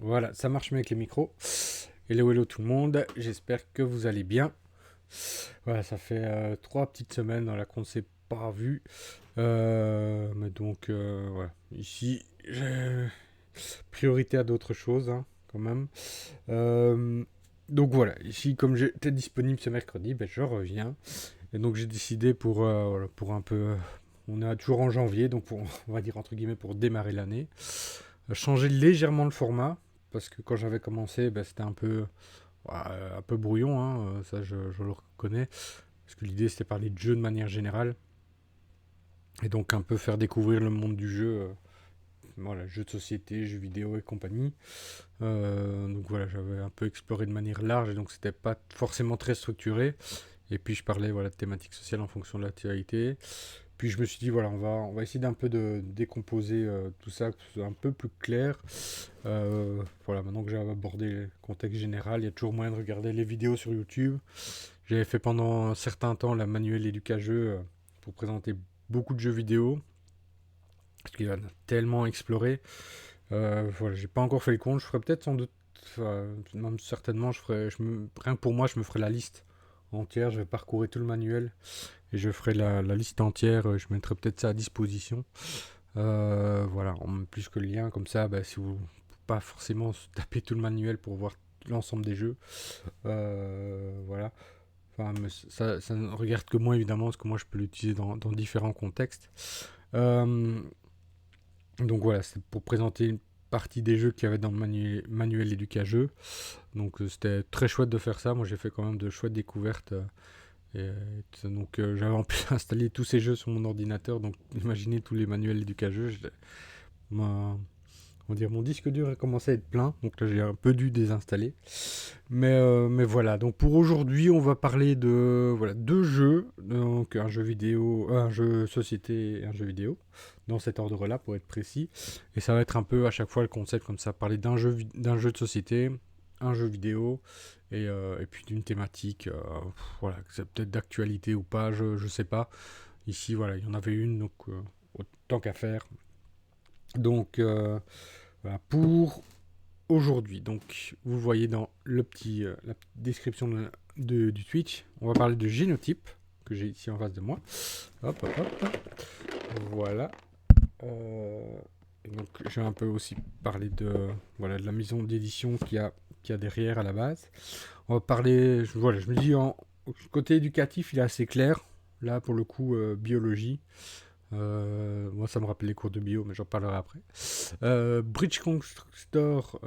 Voilà, ça marche mieux avec les micros. Hello, hello tout le monde, j'espère que vous allez bien. Voilà, ça fait 3 petites semaines dans la qu'on ne s'est pas vu. Mais donc, voilà. Ici, j'ai priorité à d'autres choses, hein, quand même. Euh, donc voilà, ici, comme j'étais disponible ce mercredi, ben, je reviens. Et donc j'ai décidé voilà, pour un peu... on est toujours en janvier, donc on va dire entre guillemets pour démarrer l'année. Changer légèrement le format, parce que quand j'avais commencé, ben, c'était un peu brouillon, hein, ça je le reconnais, parce que l'idée c'était parler de jeu de manière générale, et donc un peu faire découvrir le monde du jeu, voilà, jeux de société, jeux vidéo et compagnie. Donc voilà, j'avais un peu exploré de manière large, et donc c'était pas forcément très structuré. Et puis je parlais voilà, de thématiques sociales en fonction de l'actualité. Puis je me suis dit, voilà, on va essayer d'un peu de décomposer tout ça, que ce soit un peu plus clair. Voilà, maintenant que j'ai abordé le contexte général, il y a toujours moyen de regarder les vidéos sur YouTube. J'avais fait pendant un certain temps la manuelle Éducageux pour présenter beaucoup de jeux vidéo, parce qu'il y en a tellement exploré. Voilà, j'ai pas encore fait le compte, je ferai peut-être sans doute, même certainement, rien que pour moi, je me ferai la liste entière, je vais parcourir tout le manuel et je ferai la liste entière, je mettrai peut-être ça à disposition. Voilà, en plus que le lien, comme ça, bah, si vous pas forcément se taper tout le manuel pour voir l'ensemble des jeux, voilà. Enfin, mais ça ne regarde que moi évidemment, parce que moi je peux l'utiliser dans différents contextes. Euh, donc voilà, c'est pour présenter une partie des jeux qu'il y avait dans le manuel Éducageux. Donc c'était très chouette de faire ça. Moi j'ai fait quand même de chouettes découvertes. Donc j'avais en plus installé tous ces jeux sur mon ordinateur. Donc imaginez tous les manuels Éducageux. Ma, on va dire mon disque dur a commencé à être plein. Donc là j'ai un peu dû désinstaller. Mais voilà, donc pour aujourd'hui, on va parler de voilà, deux jeux, donc un jeu vidéo, un jeu société et un jeu vidéo, dans cet ordre-là pour être précis. Et ça va être un peu à chaque fois le concept comme ça, parler d'un jeu de société, un jeu vidéo, et puis d'une thématique, voilà, que c'est peut-être d'actualité ou pas, je sais pas. Ici, voilà, il y en avait une, donc autant qu'à faire. Donc voilà, pour aujourd'hui. Donc, vous voyez dans la petite description du Twitch, on va parler de génotype, que j'ai ici en face de moi. Hop, hop, hop. Voilà. Et donc, je vais un peu aussi parler voilà, de la maison d'édition qu'il y a derrière à la base. On va parler, voilà, je me dis, côté éducatif, il est assez clair. Là, pour le coup, biologie. Moi, ça me rappelle les cours de bio, mais j'en parlerai après. Bridge Constructor,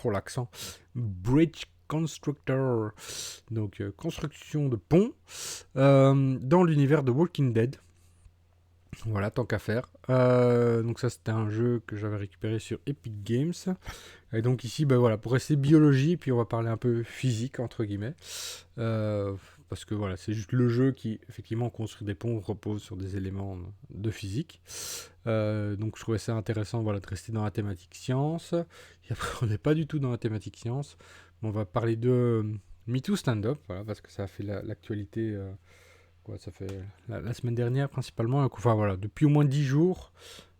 oh l'accent, Bridge Constructor, donc construction de pont dans l'univers de Walking Dead. Voilà, tant qu'à faire. Donc ça, c'était un jeu que j'avais récupéré sur Epic Games. Et donc ici, ben voilà, pour rester biologie, puis on va parler un peu physique, entre guillemets. Euh, Parce que voilà, c'est juste le jeu qui, effectivement, construit des ponts, repose sur des éléments de physique. Donc je trouvais ça intéressant voilà, de rester dans la thématique science. Et après, on n'est pas du tout dans la thématique science. Mais on va parler de MeToo Stand-Up, voilà, parce que ça a fait l'actualité. Quoi, ça fait la semaine dernière principalement. Enfin voilà, depuis au moins 10 jours.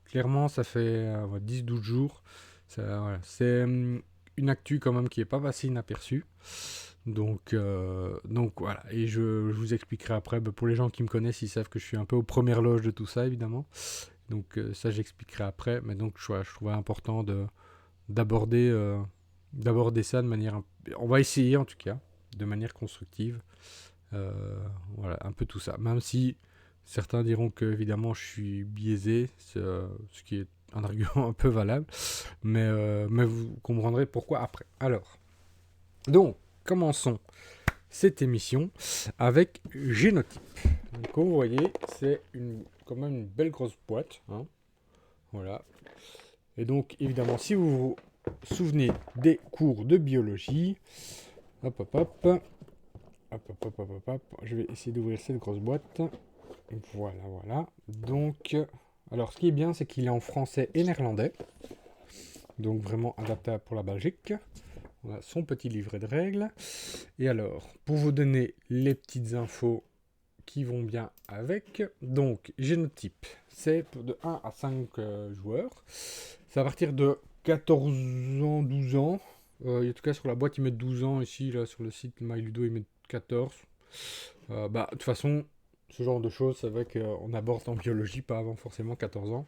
Clairement, ça fait 10-12 jours. Voilà, c'est une actu quand même qui est pas passée inaperçue. Donc voilà, et je vous expliquerai après. Bah, pour les gens qui me connaissent, ils savent que je suis un peu aux premières loges de tout ça, évidemment. Donc ça, j'expliquerai après. Mais donc je trouvais important d'aborder d'aborder ça de manière... On va essayer en tout cas, de manière constructive. Voilà, un peu tout ça. Même si certains diront que évidemment je suis biaisé, ce qui est un argument un peu valable. Mais vous comprendrez pourquoi après. Alors, donc, commençons cette émission avec Génotype. Donc, comme vous voyez, c'est quand même une belle grosse boîte, hein. Voilà. Et donc, évidemment, si vous vous souvenez des cours de biologie, hop, hop, hop, hop, hop, hop, hop, hop, hop. Je vais essayer d'ouvrir cette grosse boîte. Voilà, voilà. Donc, alors, ce qui est bien, c'est qu'il est en français et néerlandais. Donc, vraiment adaptable pour la Belgique. On a son petit livret de règles. Et alors, pour vous donner les petites infos qui vont bien avec, donc génotype, c'est de 1 à 5 joueurs. C'est à partir de 14 ans, 12 ans. En tout cas, sur la boîte, ils mettent 12 ans. Ici, là, sur le site MyLudo, ils mettent 14. De toute façon, ce genre de choses, c'est vrai qu'on aborde en biologie, pas avant forcément 14 ans.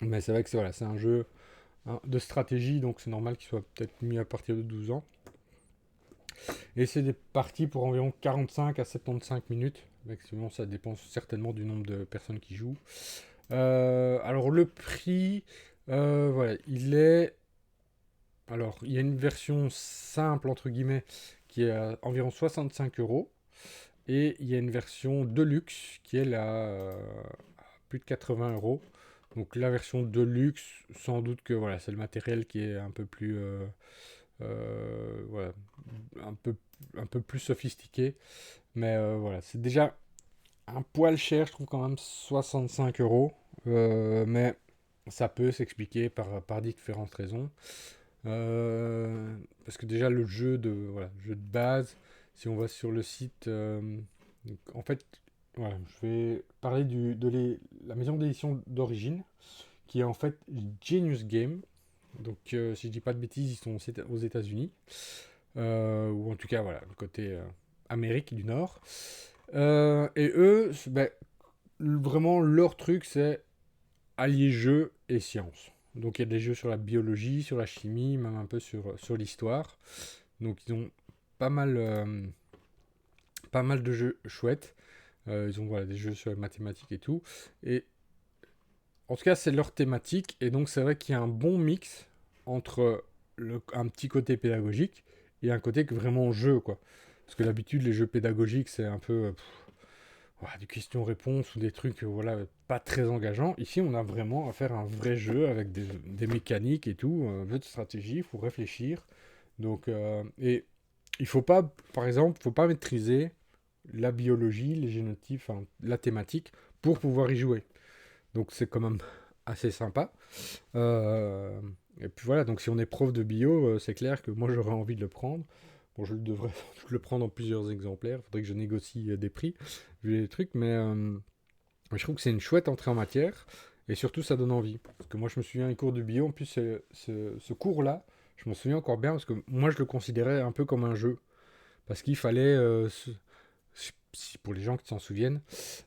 Mais c'est vrai que voilà, c'est un jeu de stratégie, donc c'est normal qu'il soit peut-être mis à partir de 12 ans. Et c'est des parties pour environ 45 à 75 minutes. Maximum, ça dépend certainement du nombre de personnes qui jouent. Alors le prix, voilà, il est... Alors, il y a une version simple, entre guillemets, qui est à environ 65 euros. Et il y a une version Deluxe qui, elle, à plus de 80 euros. Donc la version Deluxe, sans doute que voilà, c'est le matériel qui est un peu plus... voilà, un un peu plus sophistiqué. Mais voilà, c'est déjà un poil cher, je trouve quand même 65 euros. Mais ça peut s'expliquer par différentes raisons. Parce que déjà le voilà, jeu de base, si on va sur le site, en fait, voilà, je vais parler la maison d'édition d'origine, qui est en fait Genius Game. Donc si je dis pas de bêtises, ils sont aux États-Unis, ou en tout cas voilà, le côté Amérique du Nord. Et eux, vraiment leur truc, c'est allier jeu et science. Donc il y a des jeux sur la biologie, sur la chimie, même un peu sur l'histoire. Donc ils ont pas mal, pas mal de jeux chouettes. Ils ont voilà, des jeux sur les mathématiques et tout. Et en tout cas, c'est leur thématique. Et donc c'est vrai qu'il y a un bon mix entre un petit côté pédagogique et un côté vraiment jeu, quoi. Parce que d'habitude, les jeux pédagogiques, c'est un peu voilà, des questions-réponses ou des trucs voilà, pas très engageants. Ici, on a vraiment à faire un vrai jeu avec des mécaniques et tout, un jeu de stratégie, il faut réfléchir. Donc, et il faut pas, par exemple, il faut pas maîtriser la biologie, les génotypes, enfin, la thématique pour pouvoir y jouer. Donc, c'est quand même assez sympa. Euh, et puis voilà, donc si on est prof de bio, c'est clair que moi j'aurais envie de le prendre. Bon, je devrais le prendre en plusieurs exemplaires. Il faudrait que je négocie des prix, vu les trucs, mais je trouve que c'est une chouette entrée en matière. Et surtout, ça donne envie. Parce que moi, je me souviens, les cours de bio, en plus, ce cours-là, je m'en souviens encore bien, parce que moi, je le considérais un peu comme un jeu. Parce qu'il fallait, pour les gens qui s'en souviennent,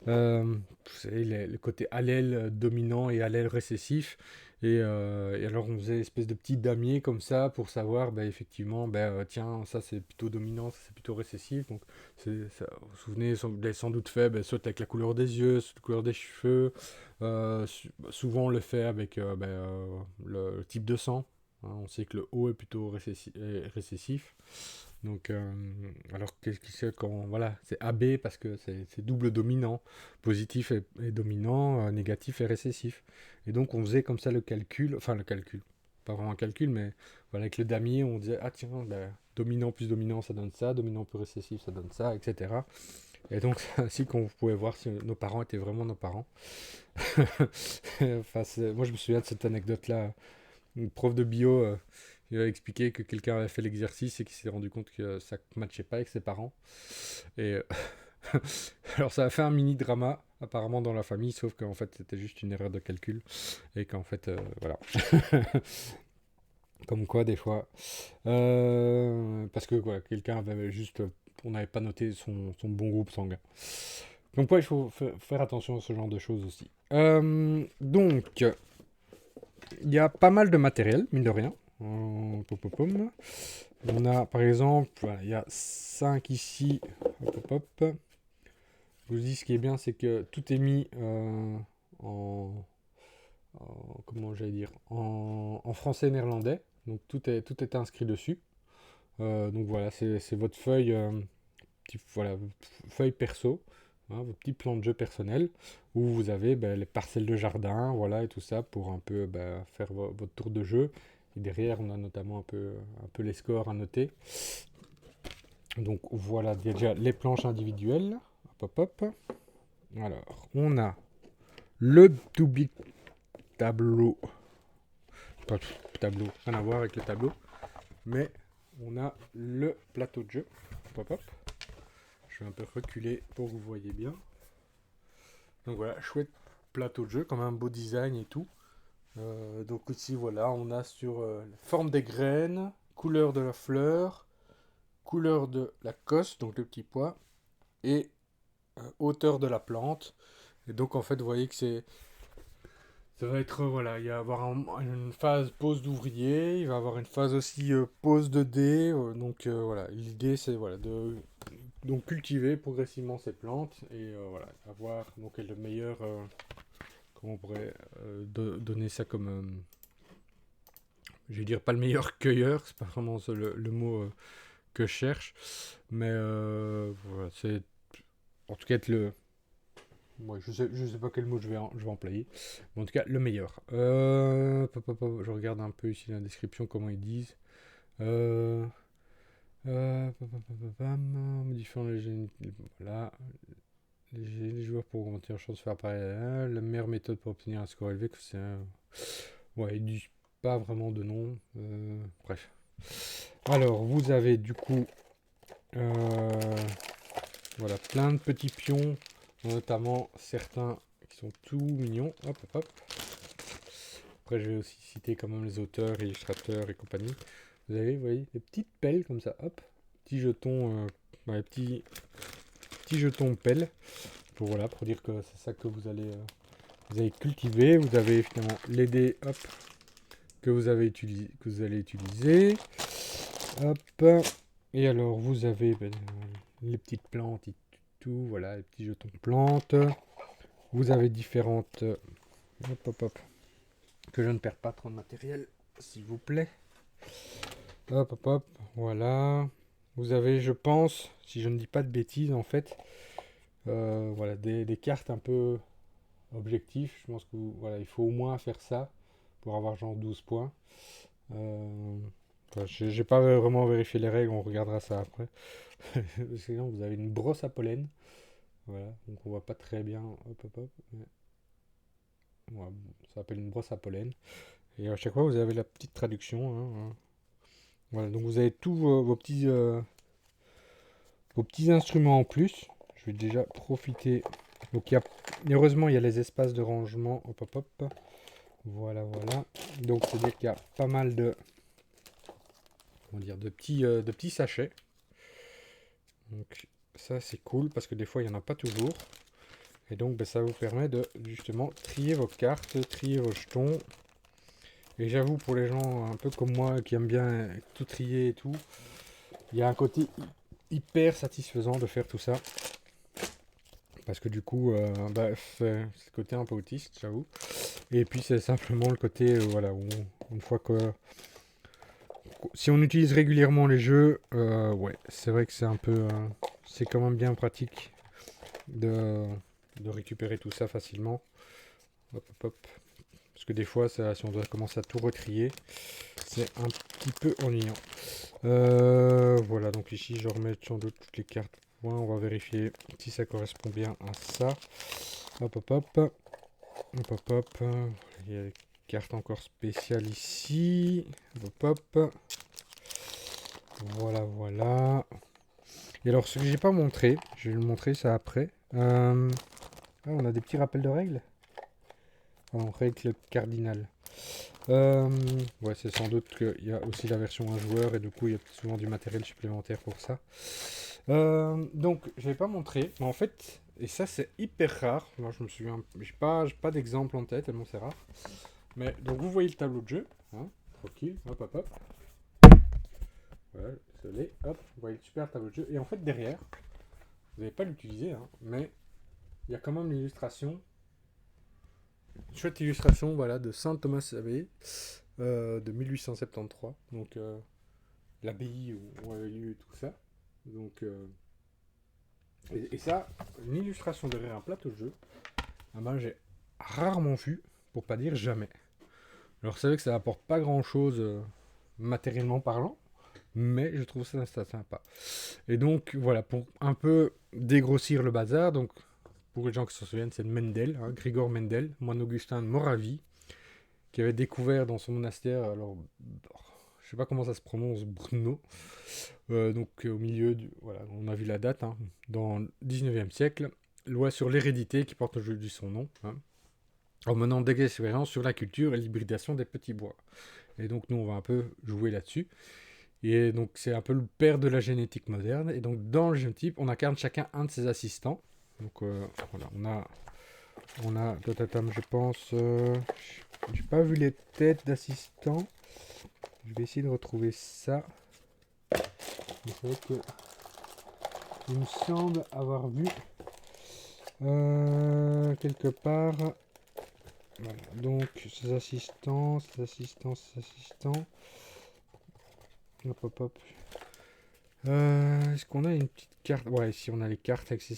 vous savez, le côté allèle dominant et allèle récessif. Et alors, on faisait une espèce de petit damier comme ça pour savoir, effectivement, tiens, ça c'est plutôt dominant, ça c'est plutôt récessif. Donc, vous vous souvenez, vous l'avez sans doute fait, soit avec la couleur des yeux, soit la couleur des cheveux. Souvent, on le fait avec le type de sang. Hein. On sait que le O est plutôt récessif. Donc, alors qu'est-ce qui c'est quand voilà, c'est AB parce que c'est double dominant, positif et dominant, négatif et récessif. Et donc on faisait comme ça le calcul, pas vraiment un calcul, mais voilà, avec le damier, on disait ah tiens, dominant plus dominant ça donne ça, dominant plus récessif ça donne ça, etc. Et donc c'est ainsi qu'on pouvait voir si nos parents étaient vraiment nos parents. Enfin, moi je me souviens de cette anecdote-là. Une prof de bio, il a expliqué que quelqu'un avait fait l'exercice et qu'il s'est rendu compte que ça ne matchait pas avec ses parents. Et alors ça a fait un mini drama apparemment dans la famille, sauf qu'en fait c'était juste une erreur de calcul et qu'en fait voilà. Comme quoi des fois, parce que quoi, quelqu'un avait juste, on n'avait pas noté son bon groupe sanguin. Donc quoi, il faut faire attention à ce genre de choses aussi. Donc il y a pas mal de matériel, mine de rien. On a par exemple, voilà, il y a 5 ici. Hop, hop, hop. Je vous dis, ce qui est bien, c'est que tout est mis comment j'allais dire, en français et néerlandais. Donc tout est inscrit dessus. Donc voilà, c'est votre feuille, voilà, votre feuille perso, hein, vos petits plans de jeu personnels, où vous avez les parcelles de jardin, voilà, et tout ça pour un peu faire votre tour de jeu. Et derrière, on a notamment un peu les scores à noter. Donc voilà déjà les planches individuelles. Hop, hop, hop. Alors, on a le to big tableau. Pas tableau, rien à voir avec le tableau. Mais on a le plateau de jeu. Hop, hop. Je vais un peu reculer pour que vous voyez bien. Donc voilà, chouette plateau de jeu, comme un beau design et tout. Donc ici, voilà, on a sur la forme des graines, couleur de la fleur, couleur de la cosse, donc le petit pois, et hauteur de la plante. Et donc en fait, vous voyez que ça va être, voilà, il va y avoir une phase pose d'ouvrier, il va y avoir une phase aussi pose de dés. Donc voilà, l'idée c'est voilà, de donc cultiver progressivement ces plantes et voilà, avoir donc le meilleur, comment on pourrait donner ça comme, je vais dire pas le meilleur cueilleur, c'est pas vraiment ça le mot que je cherche, mais voilà, c'est en tout cas être le, moi, je sais pas quel mot je vais employer. Mais en tout cas, le meilleur. Je regarde un peu ici la description, comment ils disent. Euh, Modifiant voilà. Les joueurs pour augmenter leur chance de faire apparaître. La meilleure méthode pour obtenir un score élevé, c'est ouais, ils disent pas vraiment de nom. Bref. Alors, vous avez du coup voilà, plein de petits pions, notamment certains qui sont tout mignons. Hop, hop, hop. Après, je vais aussi citer quand même les auteurs, illustrateurs et compagnie. Vous voyez, des petites pelles comme ça, hop, petits jetons, ouais, petits jetons pelles, pour voilà, pour dire que c'est ça que vous allez cultiver. Vous avez finalement les dés, hop, que vous allez utiliser, hop. Et alors, vous avez les petites plantes et tout, voilà, les petits jetons plantes. Vous avez différentes, hop, hop, hop, que je ne perds pas trop de matériel, s'il vous plaît. Hop, hop, hop, voilà. Vous avez, je pense, si je ne dis pas de bêtises, en fait, voilà, des cartes un peu objectives. Je pense que voilà, il faut au moins faire ça pour avoir genre 12 points. Voilà, j'ai pas vraiment vérifié les règles, on regardera ça après. Sinon, vous avez une brosse à pollen. Voilà, donc on voit pas très bien. Hop, hop, hop. Voilà, ça s'appelle une brosse à pollen. Et à chaque fois, vous avez la petite traduction, hein. Voilà, donc vous avez tous vos petits instruments en plus. Je vais déjà profiter. Donc heureusement, il y a les espaces de rangement. Hop, hop, hop. Voilà, voilà. Donc c'est-à-dire qu'il y a pas mal de, comment dire, de petits sachets. Donc ça c'est cool parce que des fois il n'y en a pas toujours. Et donc ben, ça vous permet de justement trier vos cartes, trier vos jetons. Et j'avoue pour les gens un peu comme moi qui aiment bien tout trier et tout, il y a un côté hyper satisfaisant de faire tout ça. Parce que du coup, bah, c'est le côté un peu autiste, j'avoue. Et puis c'est simplement le côté, voilà, où une fois que... Si on utilise régulièrement les jeux, ouais, c'est vrai que c'est un peu... c'est quand même bien pratique de, de récupérer tout ça facilement. Hop, hop, hop. Parce que des fois, si on doit commencer à tout retrier, c'est un petit peu ennuyant. Voilà, donc ici, je remets sans doute toutes les cartes. On va vérifier si ça correspond bien à ça. Hop, hop, hop. Hop, hop, hop. Il y a des cartes encore spéciales ici. Hop, hop. Voilà, voilà. Et alors, ce que j'ai pas montré, je vais le montrer ça après. On a des petits rappels de règles. En règle cardinale. Ouais, c'est sans doute qu'il y a aussi la version 1 joueur et du coup, il y a souvent du matériel supplémentaire pour ça. Donc, je vais pas montrer, mais en fait, et ça c'est hyper rare. Moi, je me souviens, j'ai pas d'exemple en tête, tellement c'est rare. Mais donc, vous voyez le tableau de jeu, hein, tranquille, hop, hop, hop. Voilà, désolé, hop, vous voyez le super tableau de jeu. Et en fait, derrière, vous n'allez pas l'utiliser, hein, mais il y a quand même l'illustration. Une chouette illustration, voilà, de Saint Thomas Abbé de 1873. Donc, l'abbaye où avait lieu tout ça. Donc, et ça, une illustration derrière un plateau de jeu, ah ben, j'ai rarement vu, pour pas dire jamais. Alors c'est vrai que ça apporte pas grand chose matériellement parlant, mais je trouve ça sympa. Et donc voilà, pour un peu dégrossir le bazar, donc pour les gens qui s'en souviennent, c'est Mendel, hein, Grigor Mendel, moine augustin de Moravie, qui avait découvert dans son monastère, alors je sais pas comment ça se prononce, Brno, donc au milieu du, voilà, on a vu la date, hein, dans le 19e siècle, loi sur l'hérédité qui porte aujourd'hui son nom, hein. en menant des expériences sur la culture et l'hybridation des petits bois. Et donc nous, on va un peu jouer là-dessus. Et donc c'est un peu le père de la génétique moderne. Et donc dans le génotype, on incarne chacun un de ses assistants. Donc voilà, Totatam, je pense. J'ai pas vu les têtes d'assistants. Je vais essayer de retrouver ça. Mais c'est vrai que il me semble avoir vu quelque part. Voilà, donc ses assistants, ses assistants, ses assistants. Hop, hop, hop. Est-ce qu'on a une petite carte? Ouais, ici on a les cartes avec ses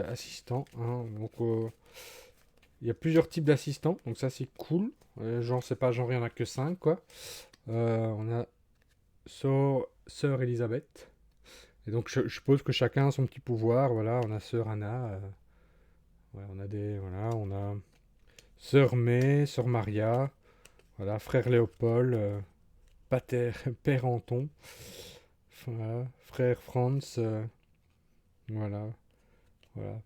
assistants. Hein. Donc il y a plusieurs types d'assistants, donc ça c'est cool. Genre, c'est pas genre il y en a que 5 quoi. On a Sœur Elisabeth. Et donc je suppose que chacun a son petit pouvoir. Voilà, on a Sœur Anna. Ouais, on a des. Voilà, on a Sœur May, Sœur Maria. Voilà, Frère Léopold. Pater, Père Anton. Voilà, Frère Franz. Voilà, voilà.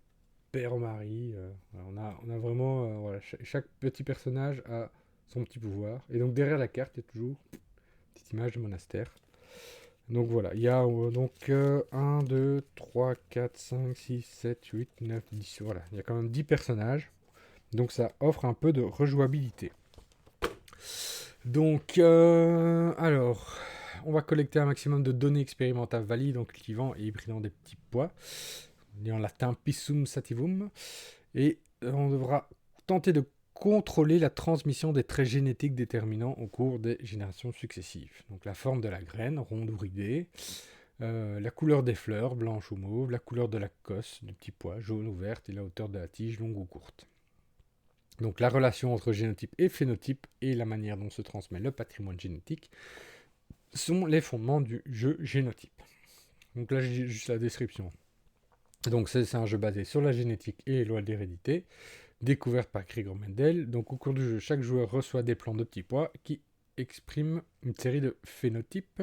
Père Marie. Voilà, on a vraiment. Voilà, chaque petit personnage a son petit pouvoir. Et donc derrière la carte, il y a toujours une petite image de monastère. Donc voilà, il y a donc 1, 2, 3, 4, 5, 6, 7, 8, 9, 10. Voilà, il y a quand même 10 personnages. Donc ça offre un peu de rejouabilité. Donc, alors, on va collecter un maximum de données expérimentales valides en cultivant et hybridant des petits pois. On dit en latin pissum sativum. Et on devra tenter de contrôler la transmission des traits génétiques déterminants au cours des générations successives. Donc la forme de la graine, ronde ou ridée, la couleur des fleurs, blanche ou mauve, la couleur de la cosse du petit pois, jaune ou verte, et la hauteur de la tige, longue ou courte. Donc la relation entre génotype et phénotype et la manière dont se transmet le patrimoine génétique sont les fondements du jeu génotype. Donc là j'ai juste la description. Donc c'est un jeu basé sur la génétique et les lois d'hérédité, découverte par Gregor Mendel. Donc au cours du jeu, chaque joueur reçoit des plans de petits pois qui expriment une série de phénotypes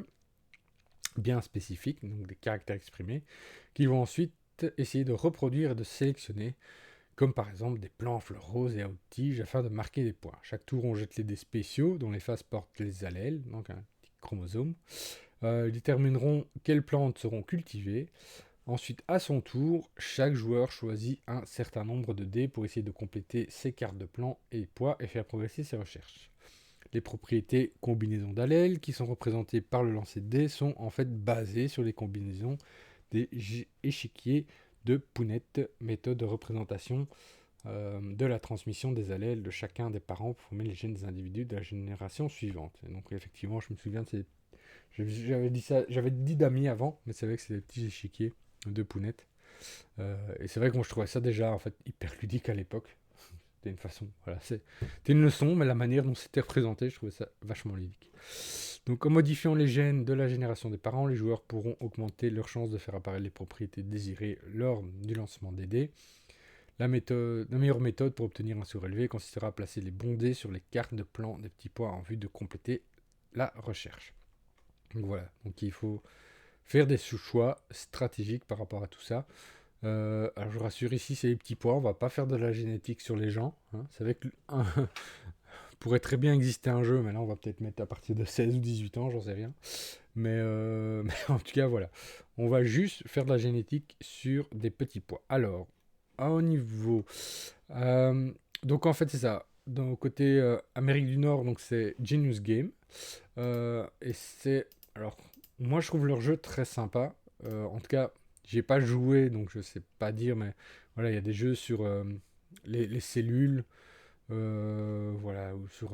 bien spécifiques, donc des caractères exprimés, qu'ils vont ensuite essayer de reproduire et de sélectionner, comme par exemple des plants à fleurs roses et à haute tige, afin de marquer des points. Chaque tour, on jette les dés spéciaux, dont les faces portent les allèles, donc un petit chromosome. Ils détermineront quelles plantes seront cultivées. Ensuite, à son tour, chaque joueur choisit un certain nombre de dés pour essayer de compléter ses cartes de plants et poids et faire progresser ses recherches. Les propriétés combinaisons d'allèles qui sont représentées par le lancer de dés sont en fait basées sur les combinaisons des échiquiers de Punnett, méthode de représentation de la transmission des allèles de chacun des parents pour former les gènes des individus de la génération suivante. Et donc effectivement, je me souviens de ces... J'avais dit d'amis avant, mais c'est vrai que c'est des petits échiquiers de Punnett. Et c'est vrai que moi je trouvais ça déjà en fait hyper ludique à l'époque. C'était une façon, voilà, c'était une leçon, mais la manière dont c'était représenté, je trouvais ça vachement ludique. Donc en modifiant les gènes de la génération des parents, les joueurs pourront augmenter leurs chances de faire apparaître les propriétés désirées lors du lancement des dés. La meilleure méthode pour obtenir un surélevé consistera à placer les bons dés sur les cartes de plan des petits pois en vue de compléter la recherche. Donc voilà, donc il faut faire des choix stratégiques par rapport à tout ça. Alors je rassure, ici c'est les petits pois, on va pas faire de la génétique sur les gens. Hein. C'est vrai que pourrait très bien exister un jeu, mais là on va peut-être mettre à partir de 16 ou 18 ans, j'en sais rien. Mais, mais en tout cas voilà, on va juste faire de la génétique sur des petits pois. Alors, au niveau... euh, donc en fait c'est ça, dans côté Amérique du Nord, donc c'est Genius Game. Et c'est... Alors, moi je trouve leur jeu très sympa. En tout cas, j'ai pas joué, donc je sais pas dire, mais voilà, il y a des jeux sur les cellules, voilà, ou sur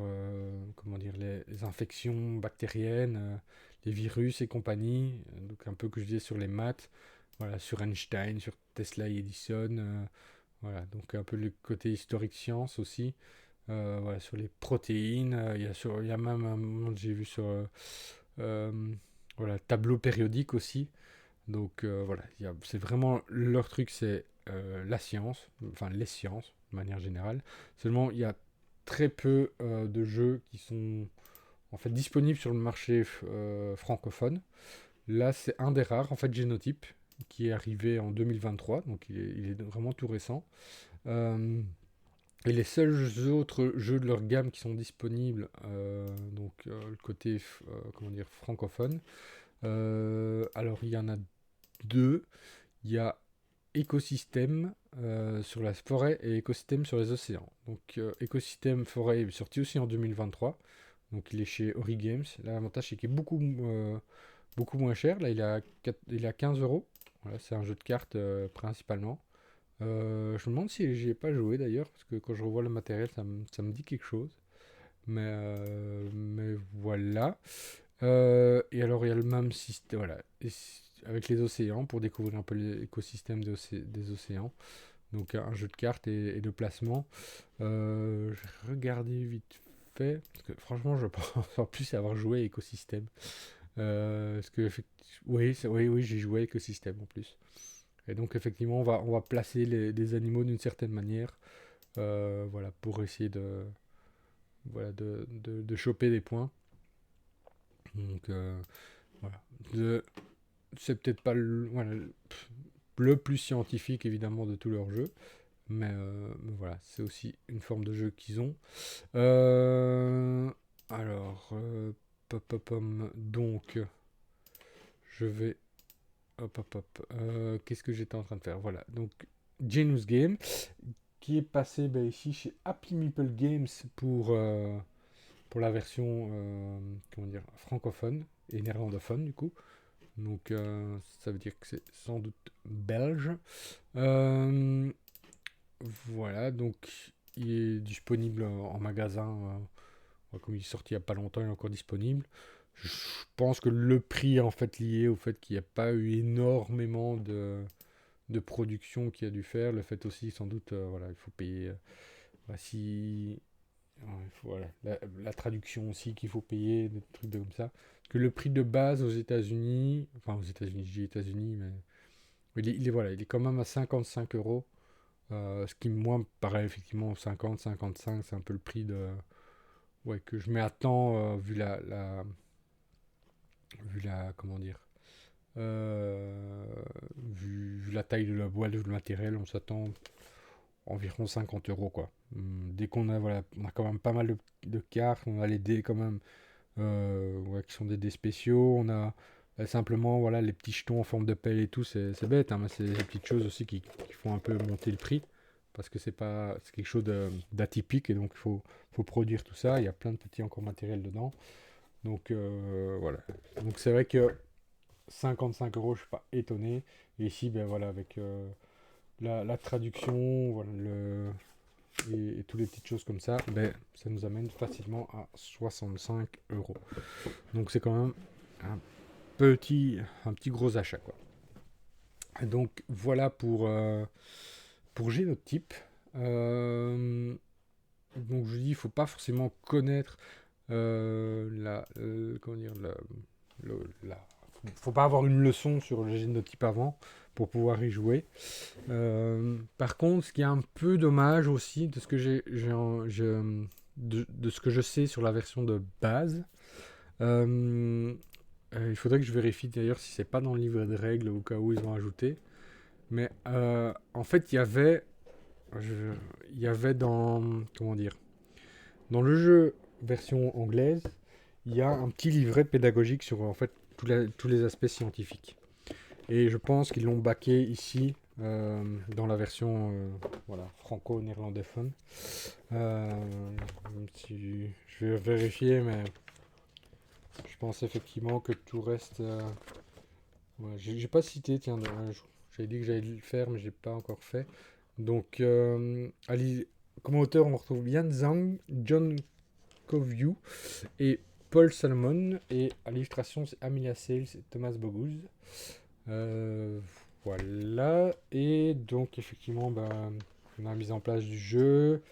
comment dire, les infections bactériennes, les virus et compagnie, donc un peu que je disais sur les maths, voilà, sur Einstein, sur Tesla et Edison, voilà, donc un peu le côté historique science aussi, voilà, sur les protéines, il y a même un moment que j'ai vu sur euh, voilà, tableau périodique aussi. Donc voilà, c'est vraiment leur truc, c'est la science, enfin les sciences de manière générale. Seulement, il y a très peu de jeux qui sont en fait disponibles sur le marché francophone. Là, c'est un des rares, en fait, Génotype, qui est arrivé en 2023, donc il est vraiment tout récent. Euh, Et les seuls autres jeux de leur gamme qui sont disponibles, le côté comment dire, francophone, alors il y en a deux. Il y a Écosystème sur la forêt et Écosystème sur les océans. Donc Écosystème forêt est sorti aussi en 2023. Donc il est chez Ori Games. L'avantage c'est qu'il est beaucoup moins cher. Là il est à 15 euros. Voilà, c'est un jeu de cartes principalement. Je me demande si j'y ai pas joué d'ailleurs, parce que quand je revois le matériel, ça me dit quelque chose. Mais voilà. Et alors il y a le même système, voilà, avec les océans, pour découvrir un peu l'écosystème des océans. Donc un jeu de cartes et de placement. J'ai regardé vite fait, parce que franchement je pense en plus avoir joué à écosystème. Parce que, oui, oui, j'ai joué à écosystème en plus. Et donc effectivement on va placer des animaux d'une certaine manière, voilà, pour essayer de choper des points. Donc voilà. C'est peut-être pas voilà, le plus scientifique évidemment de tous leurs jeux, mais voilà, c'est aussi une forme de jeu qu'ils ont. Euh, alors, pop, pop, donc, je vais. Hop, hop, hop. Qu'est-ce que j'étais en train de faire? Voilà, donc Genius Game, qui est passé ici chez Happy Meeple Games pour la version comment dire, francophone et néerlandophone du coup. Donc ça veut dire que c'est sans doute belge. Euh, voilà, donc il est disponible en magasin. Comme il est sorti il n'y a pas longtemps, il est encore disponible. Je pense que le prix est en fait lié au fait qu'il n'y a pas eu énormément de production qu'il a dû faire. Le fait aussi, sans doute, voilà, il faut payer. Si Ouais, voilà, la traduction aussi qu'il faut payer, des trucs comme ça. Parce que le prix de base aux États-Unis, enfin aux États-Unis, je dis États-Unis, mais voilà, il est quand même à 55 euros. Ce qui, moi, me paraît effectivement 50, 55, c'est un peu le prix ouais, que je mets à temps, vu la, comment dire, vu la taille de la boîte, vu le matériel, on s'attend environ 50 euros, quoi. Dès qu'on a, voilà, on a quand même pas mal de cartes, on a les dés quand même, ouais, qui sont des dés spéciaux. On a simplement, voilà, les petits jetons en forme de pelle et tout, c'est bête, hein, mais c'est des petites choses aussi qui font un peu monter le prix, parce que c'est quelque chose d'atypique, et donc il faut produire tout ça. Il y a plein de petits encore matériels dedans. Donc voilà. Donc c'est vrai que 55 euros, je suis pas étonné. Et ici, ben voilà, avec la traduction, voilà, et toutes les petites choses comme ça, ben, ça nous amène facilement à 65 euros. Donc c'est quand même un un petit gros achat, quoi. Et donc voilà pour Génotype. Euh, donc je dis, il faut pas forcément connaître comment dire, faut pas avoir une leçon sur le génotype avant pour pouvoir y jouer. Par contre, ce qui est un peu dommage aussi de ce que de ce que je sais sur la version de base, euh, il faudrait que je vérifie d'ailleurs si c'est pas dans le livre de règles au cas où ils ont ajouté. Mais en fait, il y avait dans, comment dire, dans le jeu version anglaise, il y a un petit livret pédagogique sur en fait tous les aspects scientifiques. Et je pense qu'ils l'ont baqué ici dans la version voilà, franco-néerlandophone. Je vais vérifier, mais je pense effectivement que tout reste. Ouais, j'ai pas cité, tiens, j'avais dit que j'allais le faire, mais j'ai pas encore fait. Donc, comme auteur, on retrouve Yan Zhang, John Coview et Paul Salmon. Et à l'illustration, c'est Amelia Sales et Thomas Bogouz. Euh, voilà. Et donc, effectivement, ben, on a la mise en place du jeu.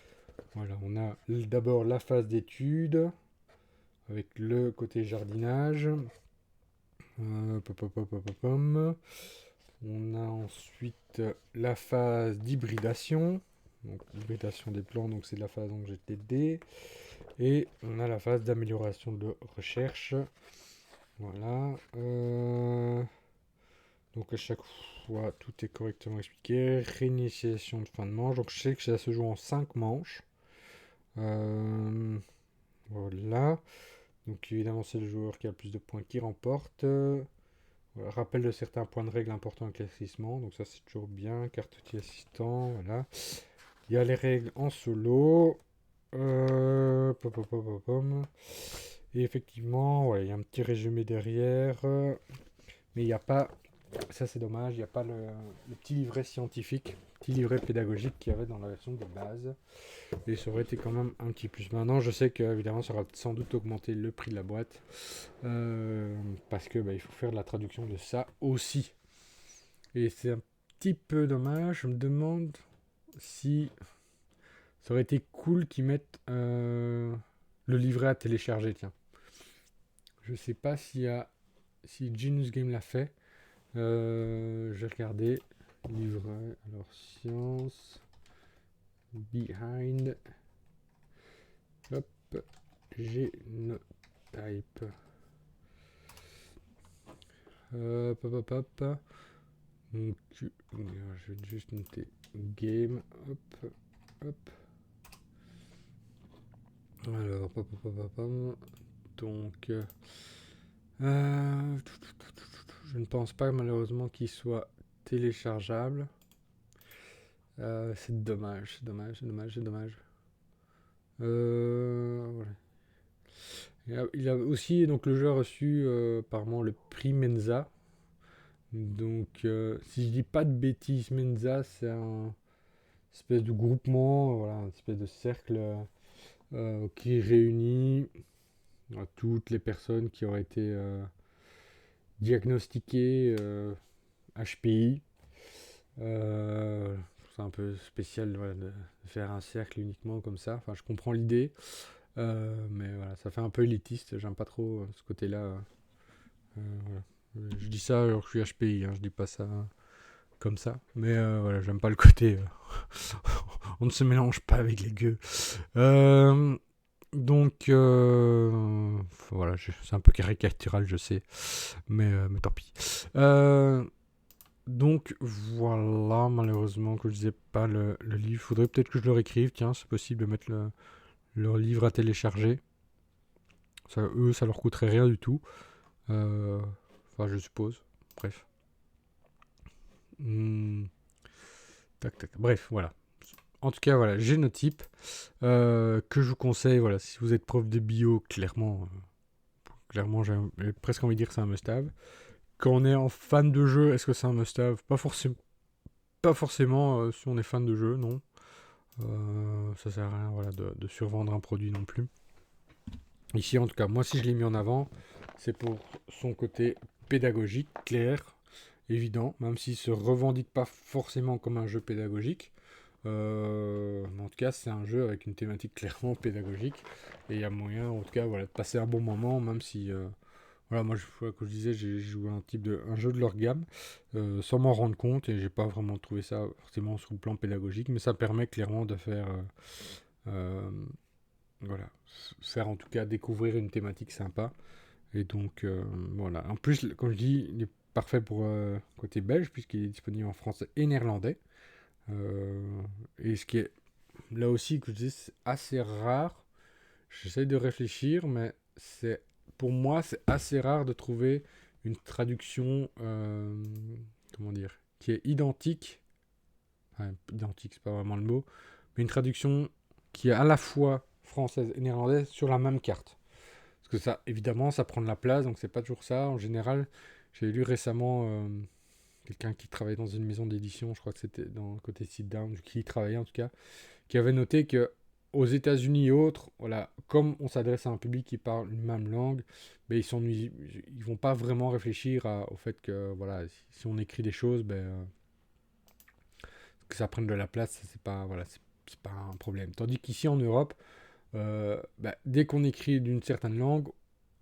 Voilà, on a d'abord la phase d'étude avec le côté jardinage. Pop, pop, pop, pop, pop. On a ensuite la phase d'hybridation. Donc, l'hybridation des plants, donc c'est la phase dont j'étais D. Et on a la phase d'amélioration de recherche. Voilà. Donc à chaque fois. fois tout est correctement expliqué. Réinitiation de fin de manche. Donc je sais que ça se joue en 5 manches. Voilà. Donc évidemment c'est le joueur qui a le plus de points qui remporte. Voilà, rappel de certains points de règle importants éclaircissement. Donc ça c'est toujours bien. Cartoutier assistant. Voilà. Il y a les règles en solo. Pom, pom, pom, pom, pom. Et effectivement, ouais, il y a un petit résumé derrière. Mais il n'y a pas, ça c'est dommage, il n'y a pas le petit livret scientifique, petit livret pédagogique qu'il y avait dans la version de base. Et ça aurait été quand même un petit plus. Maintenant, je sais qu'évidemment, ça aura sans doute augmenté le prix de la boîte. Parce que il faut faire de la traduction de ça aussi. Et c'est un petit peu dommage. Je me demande si ça aurait été cool qu'ils mettent le livret à télécharger, tiens. Je sais pas si Genius Game l'a fait. J'ai regardé. Livret. Alors, science. Behind. Hop. Genotype. Hop, hop, hop. Donc, je vais juste noter game. Hop. Hop. Alors, hop, hop, hop, hop, hop. Donc, je ne pense pas malheureusement qu'il soit téléchargeable. C'est dommage, c'est dommage, c'est dommage, c'est dommage. Voilà. Il a aussi, donc le jeu a reçu apparemment le prix Mensa. Donc, si je dis pas de bêtises, Mensa, c'est un espèce de groupement, voilà, un espèce de cercle qui réunit toutes les personnes qui auraient été diagnostiquées HPI. C'est un peu spécial, voilà, de faire un cercle uniquement comme ça. Enfin, je comprends l'idée, mais voilà, ça fait un peu élitiste. J'aime pas trop ce côté-là. Voilà. Je dis ça alors que je suis HPI, hein, je dis pas ça comme ça. Mais voilà, j'aime pas le côté. On ne se mélange pas avec les gueux. Donc, voilà, c'est un peu caricatural, je sais. Mais tant pis. Donc voilà, malheureusement que je disais pas le livre. Faudrait peut-être que je le réécrive. Tiens, c'est possible de mettre leur livre à télécharger. Ça, eux, ça leur coûterait rien du tout. Enfin, je suppose. Bref. Tac, tac. Bref, voilà. En tout cas, voilà, Génotype, que je vous conseille. Voilà, si vous êtes prof de bio, clairement, j'ai presque envie de dire que c'est un must-have. Quand on est en fan de jeu, est-ce que c'est un must-have? Pas forcément si on est fan de jeu, non. Ça sert à rien, voilà, de survendre un produit non plus. Ici, en tout cas, moi, si je l'ai mis en avant, c'est pour son côté pédagogique, clair, évident, même s'il se revendique pas forcément comme un jeu pédagogique. Mais en tout cas, c'est un jeu avec une thématique clairement pédagogique. Et il y a moyen, en tout cas, voilà, de passer un bon moment, même si... voilà, moi, comme je disais, j'ai joué un jeu de leur gamme, sans m'en rendre compte, et j'ai pas vraiment trouvé ça forcément sur le plan pédagogique, mais ça permet clairement de faire... voilà, faire en tout cas découvrir une thématique sympa. Et donc, voilà. En plus, comme je dis, il est parfait pour côté belge, puisqu'il est disponible en français et néerlandais. Et ce qui est là aussi, que je dis, c'est assez rare. J'essaie de réfléchir, mais pour moi, c'est assez rare de trouver une traduction, comment dire, qui est identique. Enfin, identique, c'est pas vraiment le mot, mais une traduction qui est à la fois française et néerlandaise sur la même carte. Parce que ça, évidemment, ça prend de la place, donc c'est pas toujours ça. En général, j'ai lu récemment quelqu'un qui travaillait dans une maison d'édition, je crois que c'était dans le côté Sit Down, qui y travaillait en tout cas, qui avait noté que aux États-Unis et autres, voilà, comme on s'adresse à un public qui parle une même langue, mais ils vont pas vraiment réfléchir au fait que voilà, si on écrit des choses, que ça prenne de la place, c'est pas voilà, c'est pas un problème. Tandis qu'ici en Europe, dès qu'on écrit d'une certaine langue,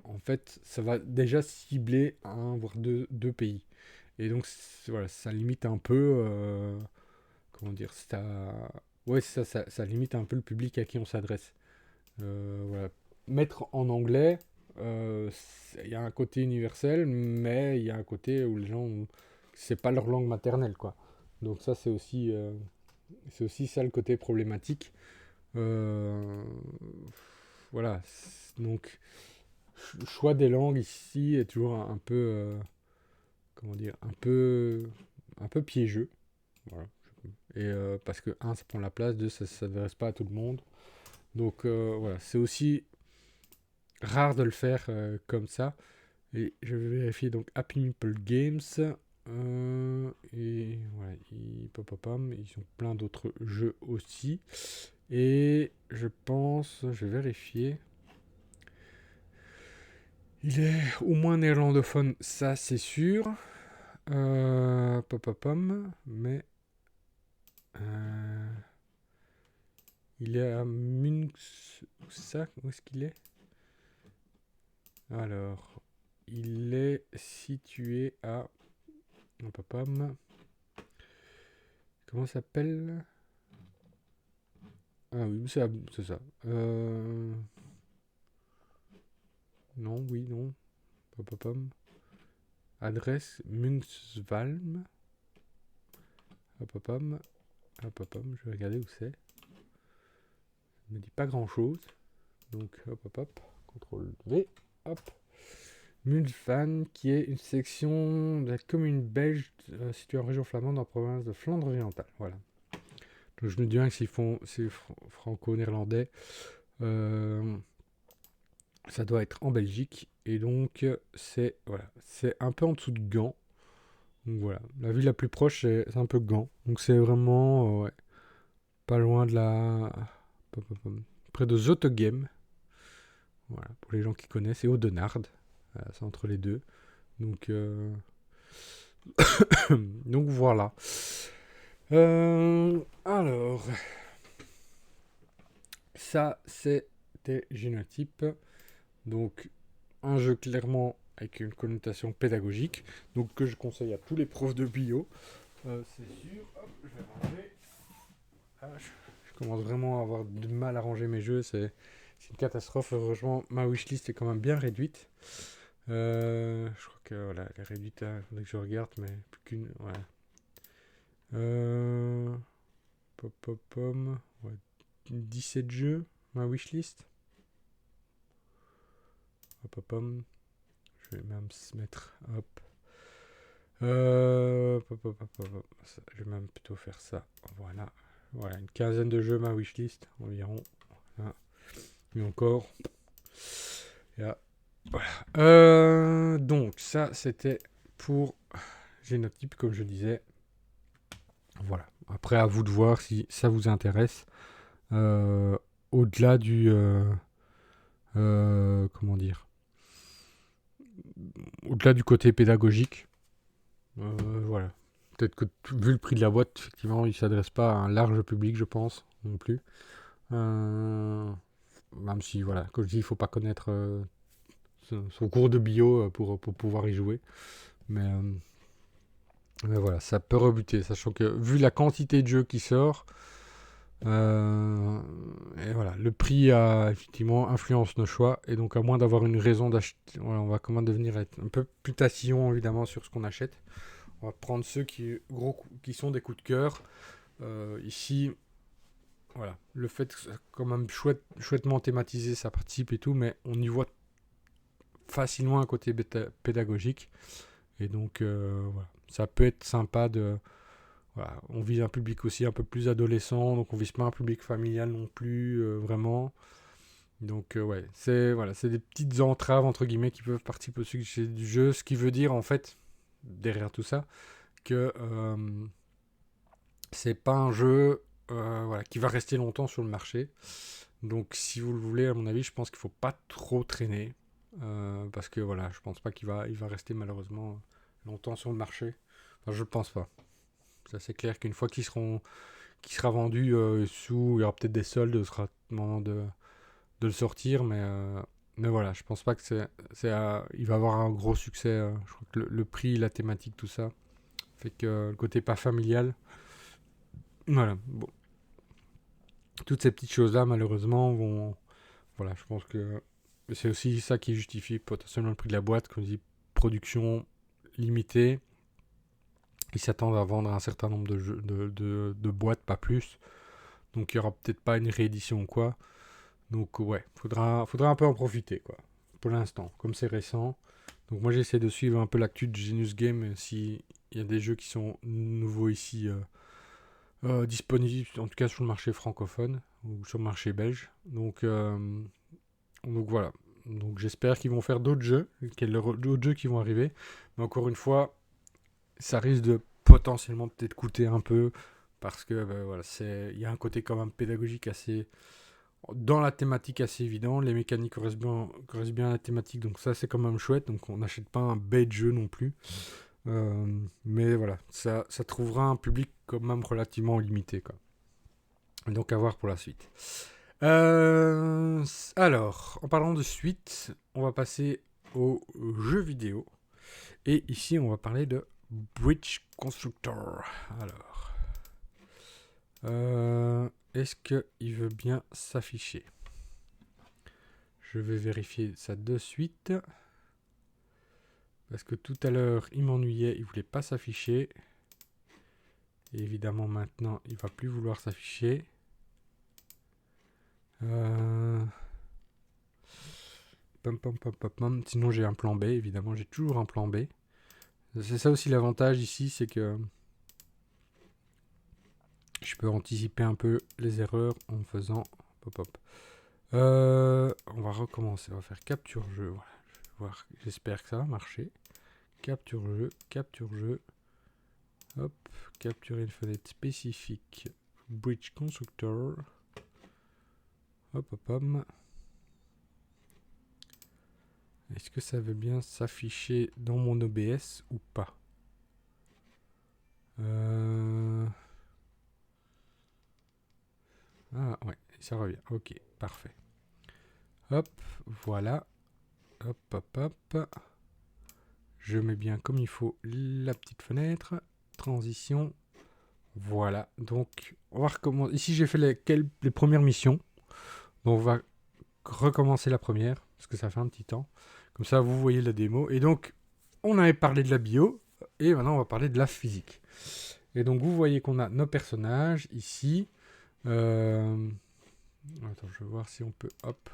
en fait, ça va déjà cibler un voire deux pays. Et donc voilà, ça limite un peu, comment dire, ça, ouais, ça limite un peu le public à qui on s'adresse. Voilà. Mettre en anglais, il y a un côté universel, mais il y a un côté où les gens ont c'est pas leur langue maternelle, quoi. Donc ça, c'est aussi ça le côté problématique. Euh, voilà. Donc, choix des langues ici est toujours un peu, comment dire, un peu piégeux. Voilà. Et parce que, un, ça prend la place, deux, ça ne s'adresse pas à tout le monde. Donc, voilà, c'est aussi rare de le faire comme ça. Et je vais vérifier donc Happy Meeple Games. Et voilà, ils ont plein d'autres jeux aussi. Et je pense, je vais vérifier. Il est au moins néerlandophone, ça c'est sûr. Mais il est à Munx. Où est-ce qu'il est? Alors, il est situé à. Comment ça s'appelle? Ah oui, c'est ça. Non, oui, non. Papapam. Adresse Munxvalm. Papapam. Je vais regarder où c'est. Ça ne me dit pas grand chose. Donc, hop. CTRL V. Hop. Munxvalm, qui est une section de la commune belge située en région flamande en province de Flandre orientale. Voilà. Donc, je me dis bien que c'est franco-néerlandais. Ça doit être en Belgique. Et donc, c'est un peu en dessous de Gand. Donc voilà. La ville la plus proche, c'est un peu Gand. Donc c'est vraiment ouais, pas loin de la. Près de Zottegem. Voilà, pour les gens qui connaissent. Et Audenarde. Voilà, c'est entre les deux. Donc, donc voilà. Alors. Ça, c'est des génotypes. Donc, un jeu clairement avec une connotation pédagogique. Donc, que je conseille à tous les profs de bio. C'est sûr. Hop, je vais ranger. Ah, je commence vraiment à avoir du mal à ranger mes jeux. C'est une catastrophe. Heureusement, ma wishlist est quand même bien réduite. Je crois que voilà, elle est réduite. Il faudrait que je regarde, mais plus qu'une. Voilà. Ouais, 17 jeux, ma wishlist. Je vais même se mettre. Hop. Je vais même plutôt faire ça. Voilà. Voilà, une quinzaine de jeux, ma wishlist environ. Voilà. Et encore. Voilà. Donc, ça, c'était pour Génotype, comme je disais. Voilà. Après, à vous de voir si ça vous intéresse. Au-delà du. Comment dire? Au-delà du côté pédagogique. Voilà. Peut-être que, vu le prix de la boîte, effectivement, il ne s'adresse pas à un large public, je pense, non plus. Même si, voilà, comme je dis, il ne faut pas connaître son cours de bio pour pouvoir y jouer. Mais voilà, ça peut rebuter, sachant que vu la quantité de jeux qui sort, et voilà, le prix a effectivement influence nos choix, et donc à moins d'avoir une raison d'acheter, voilà, on va comment devenir être un peu plus tatillon évidemment sur ce qu'on achète. On va prendre ceux qui sont des coups de cœur. Ici, voilà, le fait que c'est quand même chouettement thématisé, ça participe et tout, mais on y voit facilement un côté pédagogique. Et donc, voilà, ça peut être sympa de. Voilà, on vise un public aussi un peu plus adolescent, donc on vise pas un public familial non plus, vraiment. Donc, ouais, c'est des petites entraves, entre guillemets, qui peuvent participer au succès du jeu, ce qui veut dire, en fait, derrière tout ça, que c'est pas un jeu voilà, qui va rester longtemps sur le marché. Donc si vous le voulez, à mon avis, je pense qu'il faut pas trop traîner. Parce que voilà, je pense pas il va rester malheureusement longtemps sur le marché. Enfin, je pense pas. Ça c'est clair qu'une fois qu'il sera vendu il y aura peut-être des soldes, ce sera le moment de le sortir, mais voilà, je pense pas que il va avoir un gros succès. Je crois que le prix, la thématique, tout ça, fait que le côté pas familial, voilà, bon. Toutes ces petites choses-là, malheureusement, vont. Voilà, je pense que c'est aussi ça qui justifie potentiellement le prix de la boîte, comme on dit, production limitée. Ils s'attendent à vendre un certain nombre de boîtes, pas plus. Donc il n'y aura peut-être pas une réédition ou quoi. Donc ouais, faudra un peu en profiter, quoi. Pour l'instant, comme c'est récent. Donc moi j'essaie de suivre un peu l'actu de Genius Game, s'il y a des jeux qui sont nouveaux ici disponibles, en tout cas sur le marché francophone ou sur le marché belge. Donc voilà. Donc j'espère qu'ils vont faire d'autres jeux, qu'il y a d'autres jeux qui vont arriver. Mais encore une fois, ça risque de potentiellement peut-être coûter un peu parce que voilà, il y a un côté quand même pédagogique assez dans la thématique assez évident. Les mécaniques correspondent bien à la thématique, donc ça c'est quand même chouette. Donc on n'achète pas un bête jeu non plus. Mais voilà, ça trouvera un public quand même relativement limité, quoi. Donc à voir pour la suite. Alors, en parlant de suite, on va passer aux jeux vidéo. Et ici, on va parler de Bridge Constructor. Alors, est-ce qu'il veut bien s'afficher? Je vais vérifier ça de suite. Parce que tout à l'heure, il m'ennuyait, il voulait pas s'afficher. Et évidemment, maintenant, il va plus vouloir s'afficher. Sinon, j'ai un plan B, évidemment, j'ai toujours un plan B. C'est ça aussi l'avantage ici, c'est que je peux anticiper un peu les erreurs en faisant on va recommencer, on va faire capture jeu. Voilà. Voir, j'espère que ça va marcher. Capture jeu. Hop, capturer une fenêtre spécifique. Bridge Constructor. Hop. Est-ce que ça veut bien s'afficher dans mon OBS ou pas? Ah ouais, ça revient. Ok, parfait. Hop, voilà. Hop. Je mets bien comme il faut la petite fenêtre. Transition. Voilà. Donc, on va recommencer. Ici, j'ai fait les premières missions. Donc, on va recommencer la première. Parce que ça fait un petit temps. Comme ça, vous voyez la démo. Et donc, on avait parlé de la bio. Et maintenant, on va parler de la physique. Et donc, vous voyez qu'on a nos personnages ici. Attends, je vais voir si on peut... Hop.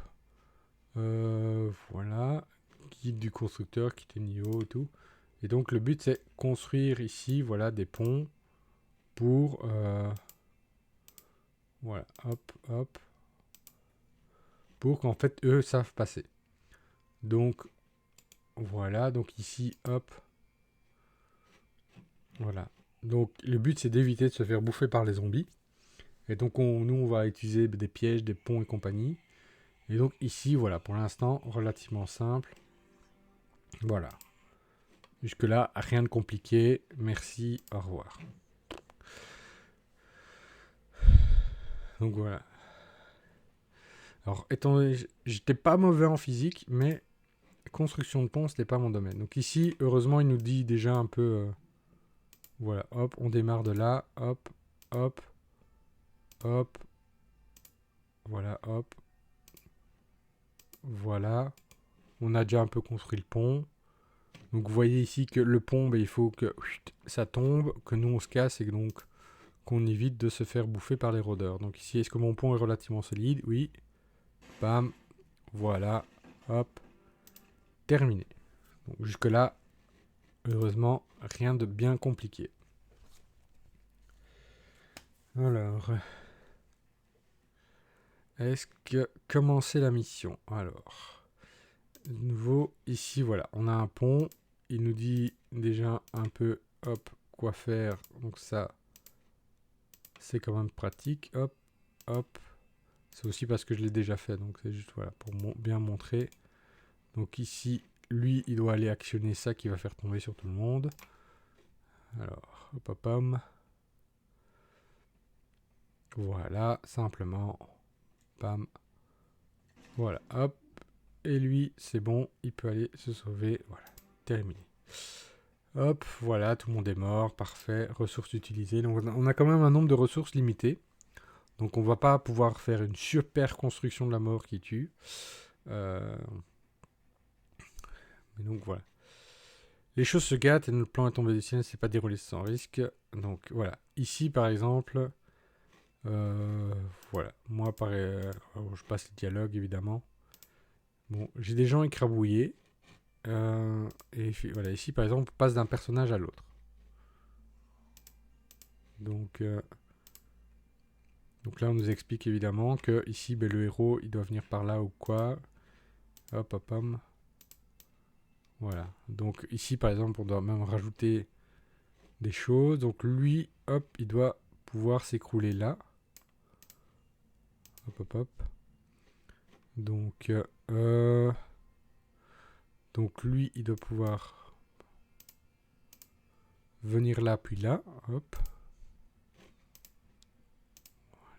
Voilà. Guide du constructeur, quitter niveau et tout. Et donc, le but, c'est construire ici, voilà, des ponts pour... voilà, hop. Pour qu'en fait, eux savent passer. Donc, voilà. Donc, ici, hop. Voilà. Donc, le but, c'est d'éviter de se faire bouffer par les zombies. Et donc, nous, on va utiliser des pièges, des ponts et compagnie. Et donc, ici, voilà, pour l'instant, relativement simple. Voilà. Jusque-là, rien de compliqué. Merci, au revoir. Donc, voilà. Alors, étant donné, j'étais pas mauvais en physique, mais construction de pont, c'était pas mon domaine. Donc ici, heureusement, il nous dit déjà un peu... voilà, hop, on démarre de là, hop. Voilà, hop. Voilà. On a déjà un peu construit le pont. Donc vous voyez ici que le pont, il faut que ça tombe, que nous on se casse et donc qu'on évite de se faire bouffer par les rôdeurs. Donc ici, est-ce que mon pont est relativement solide? Oui. Bam. Voilà. Hop. Terminé. Donc jusque-là, heureusement, rien de bien compliqué. Alors, est-ce que commencer la mission? Alors, de nouveau, ici, voilà, on a un pont. Il nous dit déjà un peu, hop, quoi faire. Donc ça, c'est quand même pratique. Hop. C'est aussi parce que je l'ai déjà fait. Donc c'est juste, voilà, pour bien montrer. Donc ici, lui, il doit aller actionner ça qui va faire tomber sur tout le monde. Alors, hop. Voilà, simplement. Bam. Voilà, hop. Et lui, c'est bon, il peut aller se sauver. Voilà, terminé. Hop, voilà, tout le monde est mort, parfait. Ressources utilisées. Donc on a quand même un nombre de ressources limité. Donc on va pas pouvoir faire une super construction de la mort qui tue. Mais donc voilà. Les choses se gâtent et notre plan est tombé du ciel, c'est pas déroulé sans risque. Donc voilà. Ici par exemple, voilà. Moi, je passe le dialogue évidemment. Bon, j'ai des gens écrabouillés. Et voilà, ici par exemple, on passe d'un personnage à l'autre. Donc là, on nous explique évidemment que ici, ben, le héros, il doit venir par là ou quoi. Hop, hop, hop. Voilà. Donc ici, par exemple, on doit même rajouter des choses. Donc lui, hop, il doit pouvoir s'écrouler là. Hop, hop, hop. Donc, donc lui, il doit pouvoir venir là, puis là. Hop.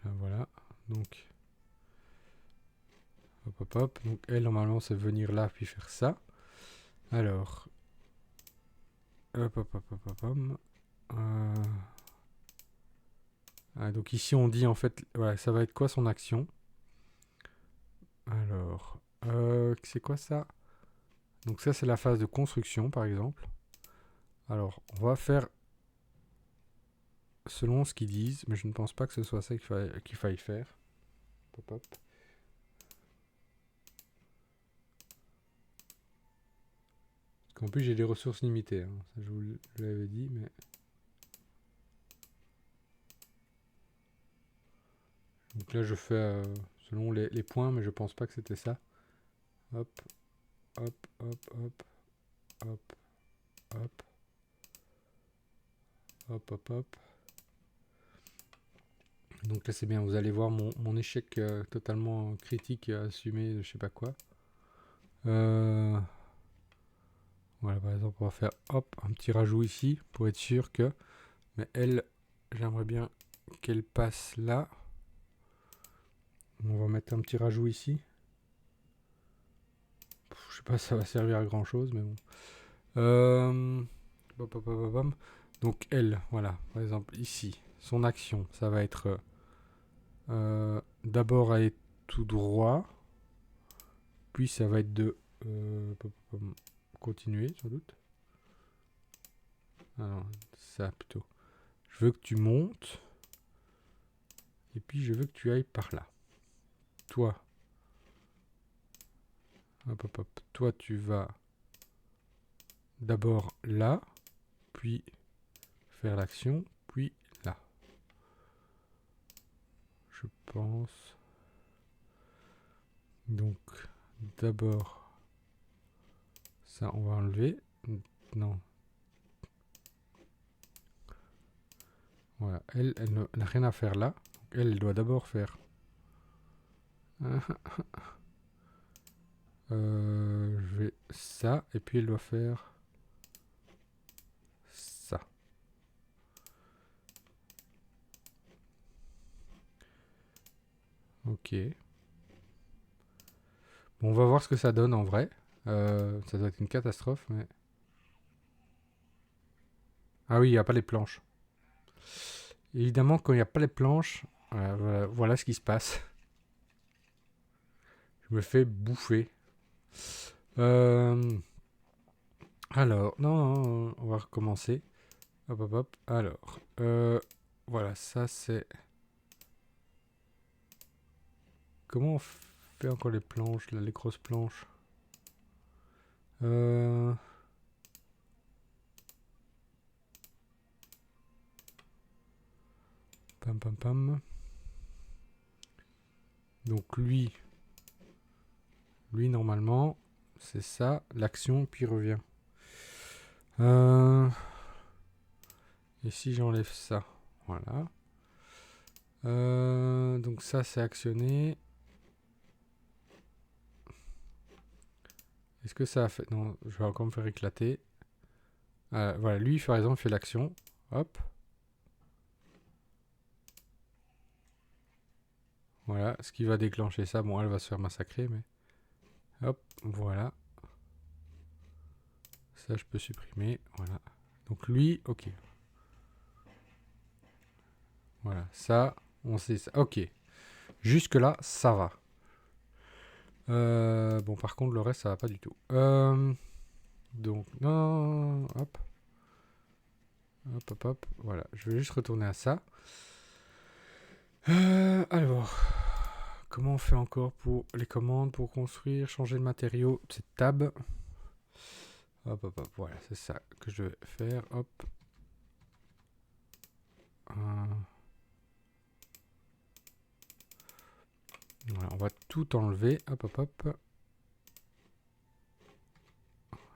Voilà, voilà. Donc, hop, hop, hop. Donc elle, normalement, c'est venir là, puis faire ça. Alors, hop, hop, hop, hop, hop, hop. Donc ici, on dit en fait, voilà, ça va être quoi son action? Alors, c'est quoi ça? Donc ça, c'est la phase de construction, par exemple. Alors, on va faire selon ce qu'ils disent, mais je ne pense pas que ce soit ça qu'il faille faire. Hop, hop. Parce qu'en plus, j'ai des ressources limitées. Hein. Ça, je vous l'avais dit, mais... Donc là, je fais selon les points, mais je pense pas que c'était ça. Hop, hop, hop, hop, hop, hop, hop, hop, hop. Donc là, c'est bien. Vous allez voir mon échec totalement critique assumé de je sais pas quoi. Voilà, par exemple, on va faire hop, un petit rajout ici pour être sûr que... Mais elle, j'aimerais bien qu'elle passe là. On va mettre un petit rajout ici. Je sais pas si ça va servir à grand chose, mais bon. Donc elle, voilà, par exemple ici, son action, ça va être d'abord aller tout droit, puis ça va être de continuer sans doute. Alors, ça plutôt. Je veux que tu montes, et puis je veux que tu ailles par là. Toi, hop, hop, hop. Toi, tu vas d'abord là, puis faire l'action, puis là. Je pense. Donc, d'abord, ça, on va enlever. Non. Voilà. Elle n'a rien à faire là. Donc elle doit d'abord faire. Je vais ça, et puis elle doit faire ça. Ok. Bon, on va voir ce que ça donne en vrai. Ça doit être une catastrophe, mais... Ah oui, il n'y a pas les planches. Évidemment, quand il n'y a pas les planches, voilà ce qui se passe. Je me fais bouffer. Alors, non, on va recommencer. Hop, hop, hop. Alors, voilà, ça c'est... Comment on fait encore les planches, là, les grosses planches? Pam, pam, pam. Donc lui normalement, c'est ça, l'action, puis il revient. Et si j'enlève ça, voilà. Donc ça, c'est actionné. Est-ce que ça a fait... Non, je vais encore me faire éclater. Voilà, lui, par exemple, fait l'action. Hop. Voilà, ce qui va déclencher ça. Bon, elle va se faire massacrer, mais... Hop, voilà. Ça, je peux supprimer. Voilà. Donc lui, ok. Voilà, ça, on sait ça. Ok. Jusque-là, ça va. Bon, par contre, le reste, ça va pas du tout. Donc, non, hop. Hop, hop, hop. Voilà, je vais juste retourner à ça. Alors, comment on fait encore pour les commandes, pour construire, changer de matériaux? C'est tab. Hop, hop, hop. Voilà, c'est ça que je vais faire. Hop. Voilà, on va tout enlever. Hop, hop, hop.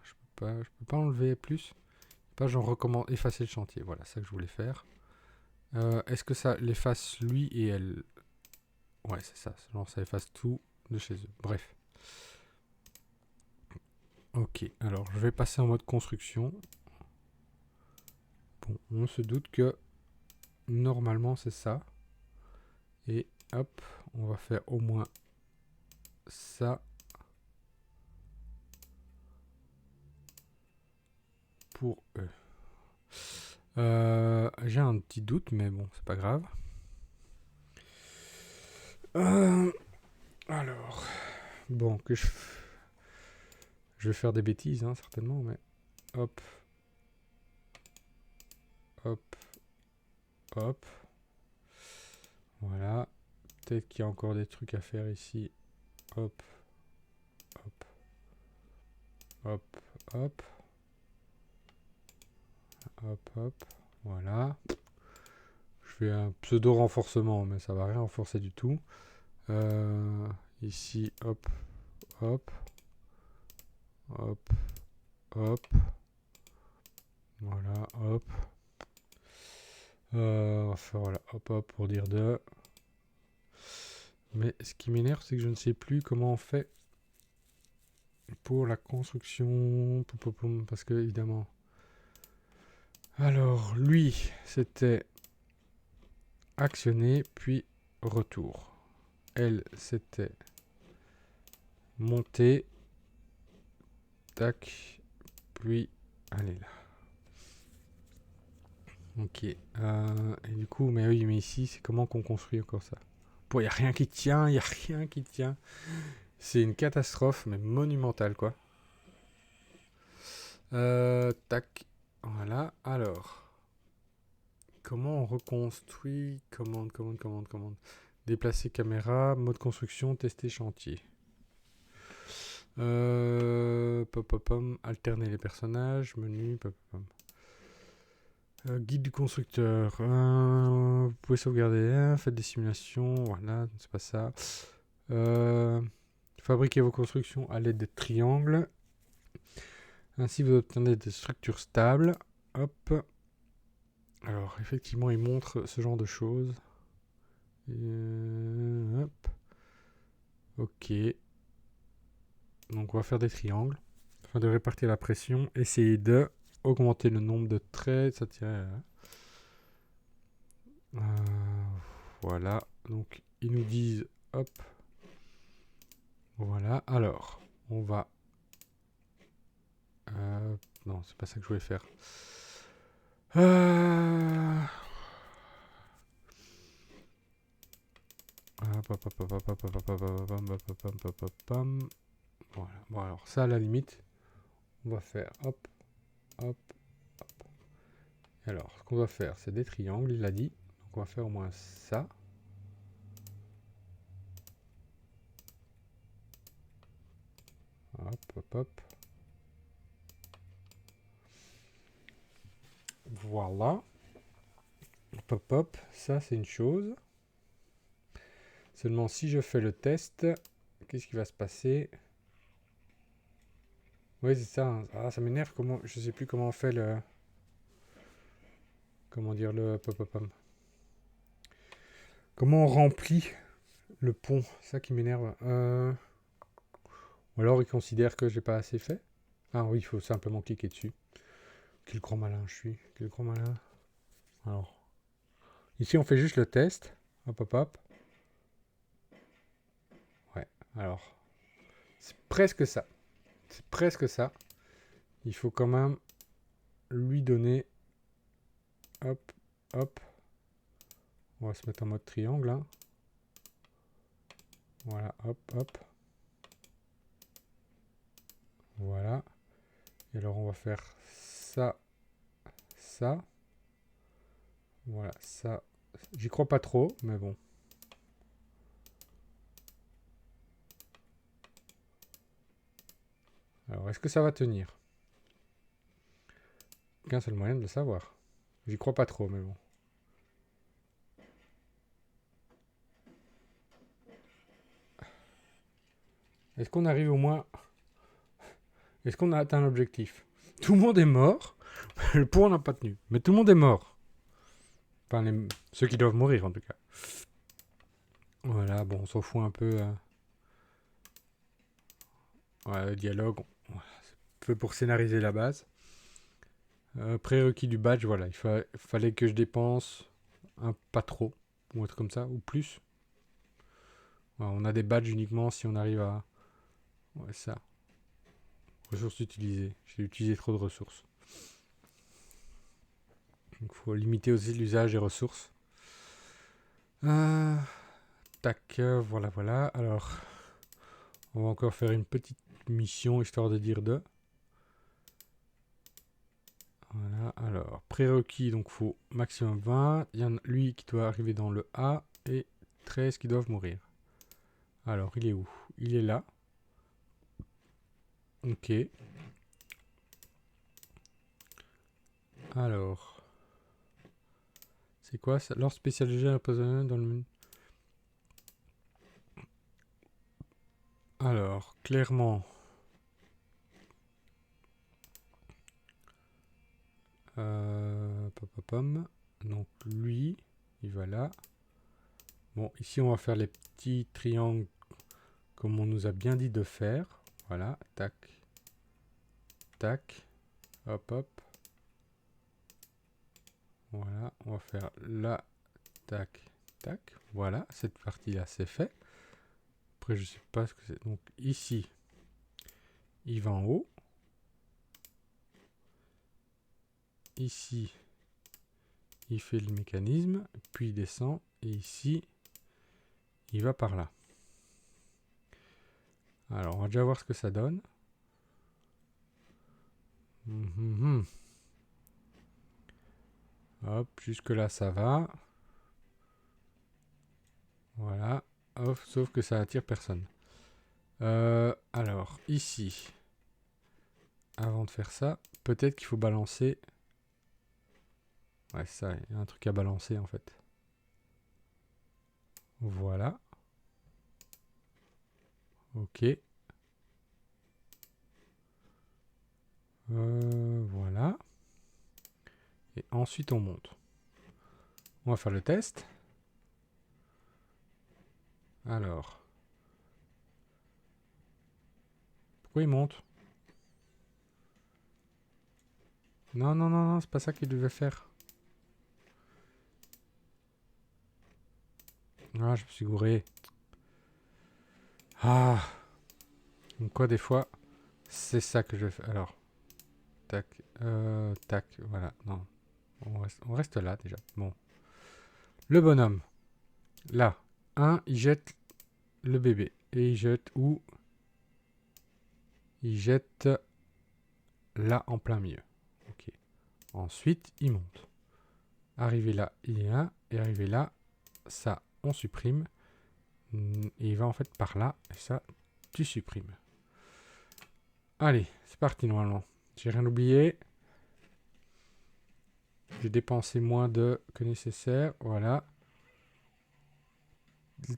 Je peux pas enlever plus. Pas genre recommande effacer le chantier. Voilà, ça que je voulais faire. Est-ce que ça l'efface lui et elle? Ouais, c'est ça. Genre ça efface tout de chez eux. Bref. Ok, alors je vais passer en mode construction. Bon, on se doute que normalement c'est ça. Et hop, on va faire au moins ça. Pour eux. J'ai un petit doute, mais bon, c'est pas grave. Alors, bon, je vais faire des bêtises, hein, certainement, mais hop, hop, hop. Voilà. Peut-être qu'il y a encore des trucs à faire ici. Hop, hop, hop, hop, hop, hop. Voilà. Je fais un pseudo renforcement, mais ça va rien renforcer du tout. Ici, hop, hop, hop, hop. Voilà, hop. On va faire voilà, hop, hop pour dire de. Mais ce qui m'énerve, c'est que je ne sais plus comment on fait pour la construction. Parce que, évidemment. Alors, lui, c'était actionner, puis retour. Elle, c'était monter. Tac. Puis, allez là. Ok. Et du coup, mais oui, mais ici, c'est comment qu'on construit encore ça? Bon, il n'y a rien qui tient, il n'y a rien qui tient. C'est une catastrophe, mais monumentale, quoi. Tac. Voilà. Alors. Comment on reconstruit? Commande. Déplacer caméra, mode construction, tester chantier. Alterner les personnages, menu, guide du constructeur. Vous pouvez sauvegarder, faites des simulations, voilà, c'est pas ça. Fabriquez vos constructions à l'aide de triangles. Ainsi, vous obtenez des structures stables. Hop. Alors, effectivement, il montre ce genre de choses. Hop. Ok. Donc, on va faire des triangles. Afin de répartir la pression, essayer de augmenter le nombre de traits. Ça tient. Voilà. Donc, ils nous disent, hop. Voilà. Alors, on va. Non, c'est pas ça que je voulais faire. Voilà. Bon, alors ça, à la limite, on va faire hop, hop, hop. Alors, ce qu'on va faire, c'est des triangles, il l'a dit. Donc, on va faire au moins ça. Hop, hop, hop. Voilà. Hop, hop, hop. Ça, c'est une chose. Seulement, si je fais le test, qu'est-ce qui va se passer? Oui, c'est ça. Hein. Ah, ça m'énerve. Comment? Je sais plus comment on fait le. Comment dire le pop pop pop. Comment on remplit le pont? C'est ça qui m'énerve. Ou alors il considère que j'ai pas assez fait. Ah oui, il faut simplement cliquer dessus. Quel grand malin je suis. Quel grand malin. Alors. Ici, on fait juste le test. Hop, hop, hop. Ouais. Alors. C'est presque ça. C'est presque ça. Il faut quand même lui donner. Hop, hop. On va se mettre en mode triangle. Hein. Voilà, hop, hop. Voilà. Et alors on va faire ça, ça. Voilà, ça. J'y crois pas trop, mais bon. Alors, est-ce que ça va tenir? Aucun seul moyen de le savoir. J'y crois pas trop, mais bon. Est-ce qu'on arrive au moins... Est-ce qu'on a atteint l'objectif? Tout le monde est mort. Le pont n'a pas tenu. Mais tout le monde est mort. Enfin, ceux qui doivent mourir, en tout cas. Voilà, bon, on s'en fout un peu. Voilà, le dialogue, voilà, c'est fait pour scénariser la base. Prérequis du badge, voilà, fallait que je dépense pas trop, ou un truc comme ça, ou plus. Voilà, on a des badges uniquement si on arrive à... Ouais, ça. Ressources utilisées. J'ai utilisé trop de ressources. Donc il faut limiter aussi l'usage des ressources. Tac, voilà, voilà. Alors, on va encore faire une petite mission, histoire de dire de... Voilà, alors, prérequis, donc faut maximum 20. Il y en a lui qui doit arriver dans le A et 13 qui doivent mourir. Alors, il est où? Il est là. Ok. Alors, c'est quoi ça? L'ordre spécialisé empoisonné dans le menu. Alors, clairement... Donc lui, il va là. Bon, ici on va faire les petits triangles comme on nous a bien dit de faire. Voilà, tac, tac, hop, hop. Voilà, on va faire là, tac, tac. Voilà, cette partie-là, c'est fait. Après, je sais pas ce que c'est. Donc ici, il va en haut. Ici, il fait le mécanisme, puis il descend. Et ici, il va par là. Alors, on va déjà voir ce que ça donne. Hop, jusque là, ça va. Voilà. Hop, sauf que ça attire personne. Alors, ici, avant de faire ça, peut-être qu'il faut balancer... Ouais, ça, il y a un truc à balancer, en fait. Voilà. Ok. Voilà. Et ensuite, on monte. On va faire le test. Alors. Pourquoi il monte? Non, non, non, non, c'est pas ça qu'il devait faire. Ah, je me suis gouré. Ah. Donc quoi, des fois, c'est ça que je fais. Alors. Tac. Tac. Voilà. Non. On reste là, déjà. Bon. Le bonhomme. Là. Il jette le bébé. Et il jette où? Il jette là en plein milieu. Ok. Ensuite, il monte. Arrivé là, il y a un. Et arrivé là, ça, on supprime. Et il va en fait par là. Et ça, tu supprimes. Allez, c'est parti normalement. J'ai rien oublié. J'ai dépensé moins de que nécessaire. Voilà.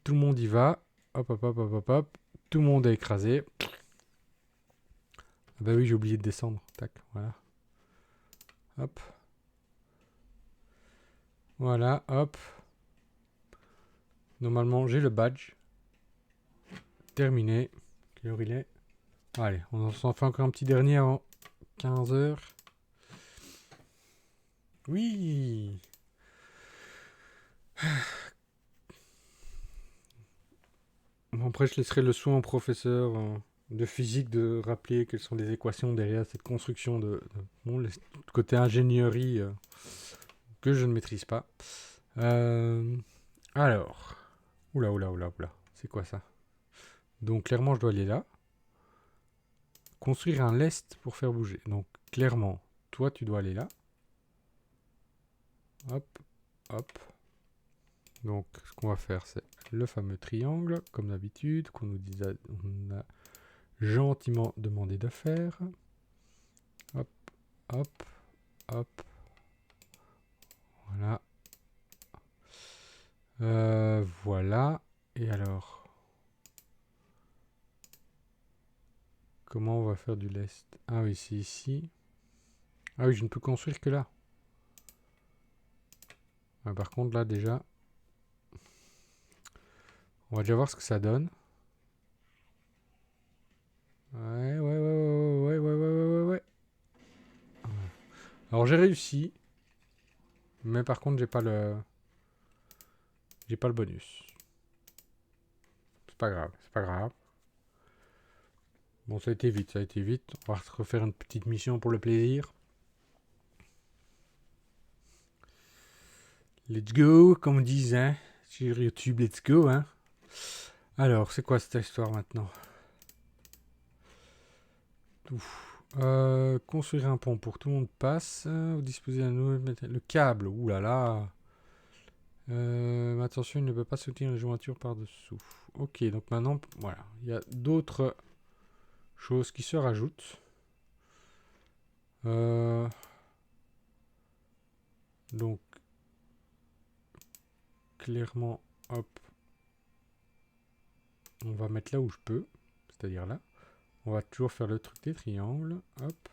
Tout le monde y va. Hop, hop, hop, hop, hop, hop. Tout le monde est écrasé. Ah bah oui, j'ai oublié de descendre. Tac, voilà. Hop. Voilà, hop. Normalement, j'ai le badge. Terminé. Quelle heure il est? Allez, on s'en fait encore un petit dernier avant 15 heures. Oui. Bon, après, je laisserai le soin au professeur de physique de rappeler quelles sont les équations derrière cette construction bon, le côté ingénierie que je ne maîtrise pas. Alors. Oula, oula, oula, oula. C'est quoi ça? Donc, clairement, je dois aller là. construire un lest pour faire bouger. Donc, clairement, toi, tu dois aller là. Hop, hop. Donc, ce qu'on va faire, c'est le fameux triangle, comme d'habitude, qu'on nous on a gentiment demandé de faire. Hop, hop, hop. Voilà. Voilà. Et alors, comment on va faire du lest? Ah oui, c'est ici. Ah oui, je ne peux construire que là. Par contre, là, déjà, on va déjà voir ce que ça donne. Ouais. Alors, j'ai réussi. Mais par contre, j'ai pas le bonus. C'est pas grave, c'est pas grave. Bon, ça a été vite, ça a été vite. On va se refaire une petite mission pour le plaisir. Let's go, comme on dit, hein. Sur YouTube, let's go, hein. Alors, c'est quoi cette histoire maintenant? Construire un pont pour tout le monde passe. Vous disposez d'un nouveau... Le câble, oulala. Attention, il ne peut pas soutenir les jointures par-dessous. Ok, donc maintenant, voilà. Il y a d'autres choses qui se rajoutent. Donc, clairement, hop. On va mettre là où je peux. C'est-à-dire là. On va toujours faire le truc des triangles. Hop.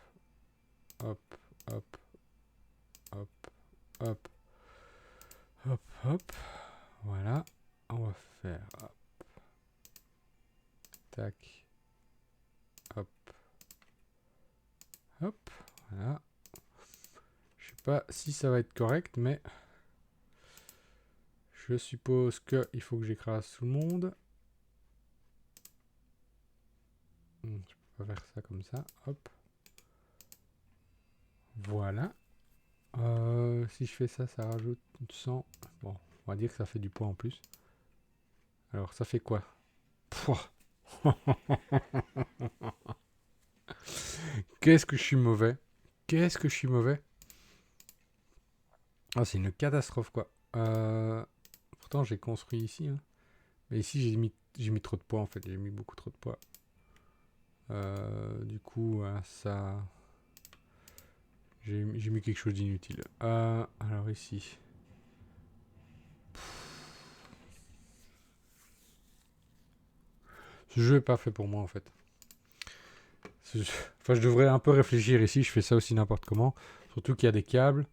Hop. Hop. Hop. Hop. Hop. Hop. Voilà. On va faire... Hop. Tac. Hop. Hop. Voilà. Je sais pas si ça va être correct, mais... Je suppose qu'il faut que j'écrase tout le monde. Je peux pas faire ça comme ça. Hop. Voilà. Si je fais ça, ça rajoute 100. Bon, on va dire que ça fait du poids en plus. Alors, ça fait quoi? Pouah. Qu'est-ce que je suis mauvais. Qu'est-ce que je suis mauvais. Ah, c'est une catastrophe, quoi. Pourtant, j'ai construit ici. Hein. Mais ici, j'ai mis trop de poids, en fait. J'ai mis beaucoup trop de poids. Du coup, ça... J'ai mis quelque chose d'inutile. Alors ici... Ce jeu n'est pas fait pour moi, en fait. Enfin, je devrais un peu réfléchir ici. Je fais ça aussi n'importe comment. Surtout qu'il y a des câbles.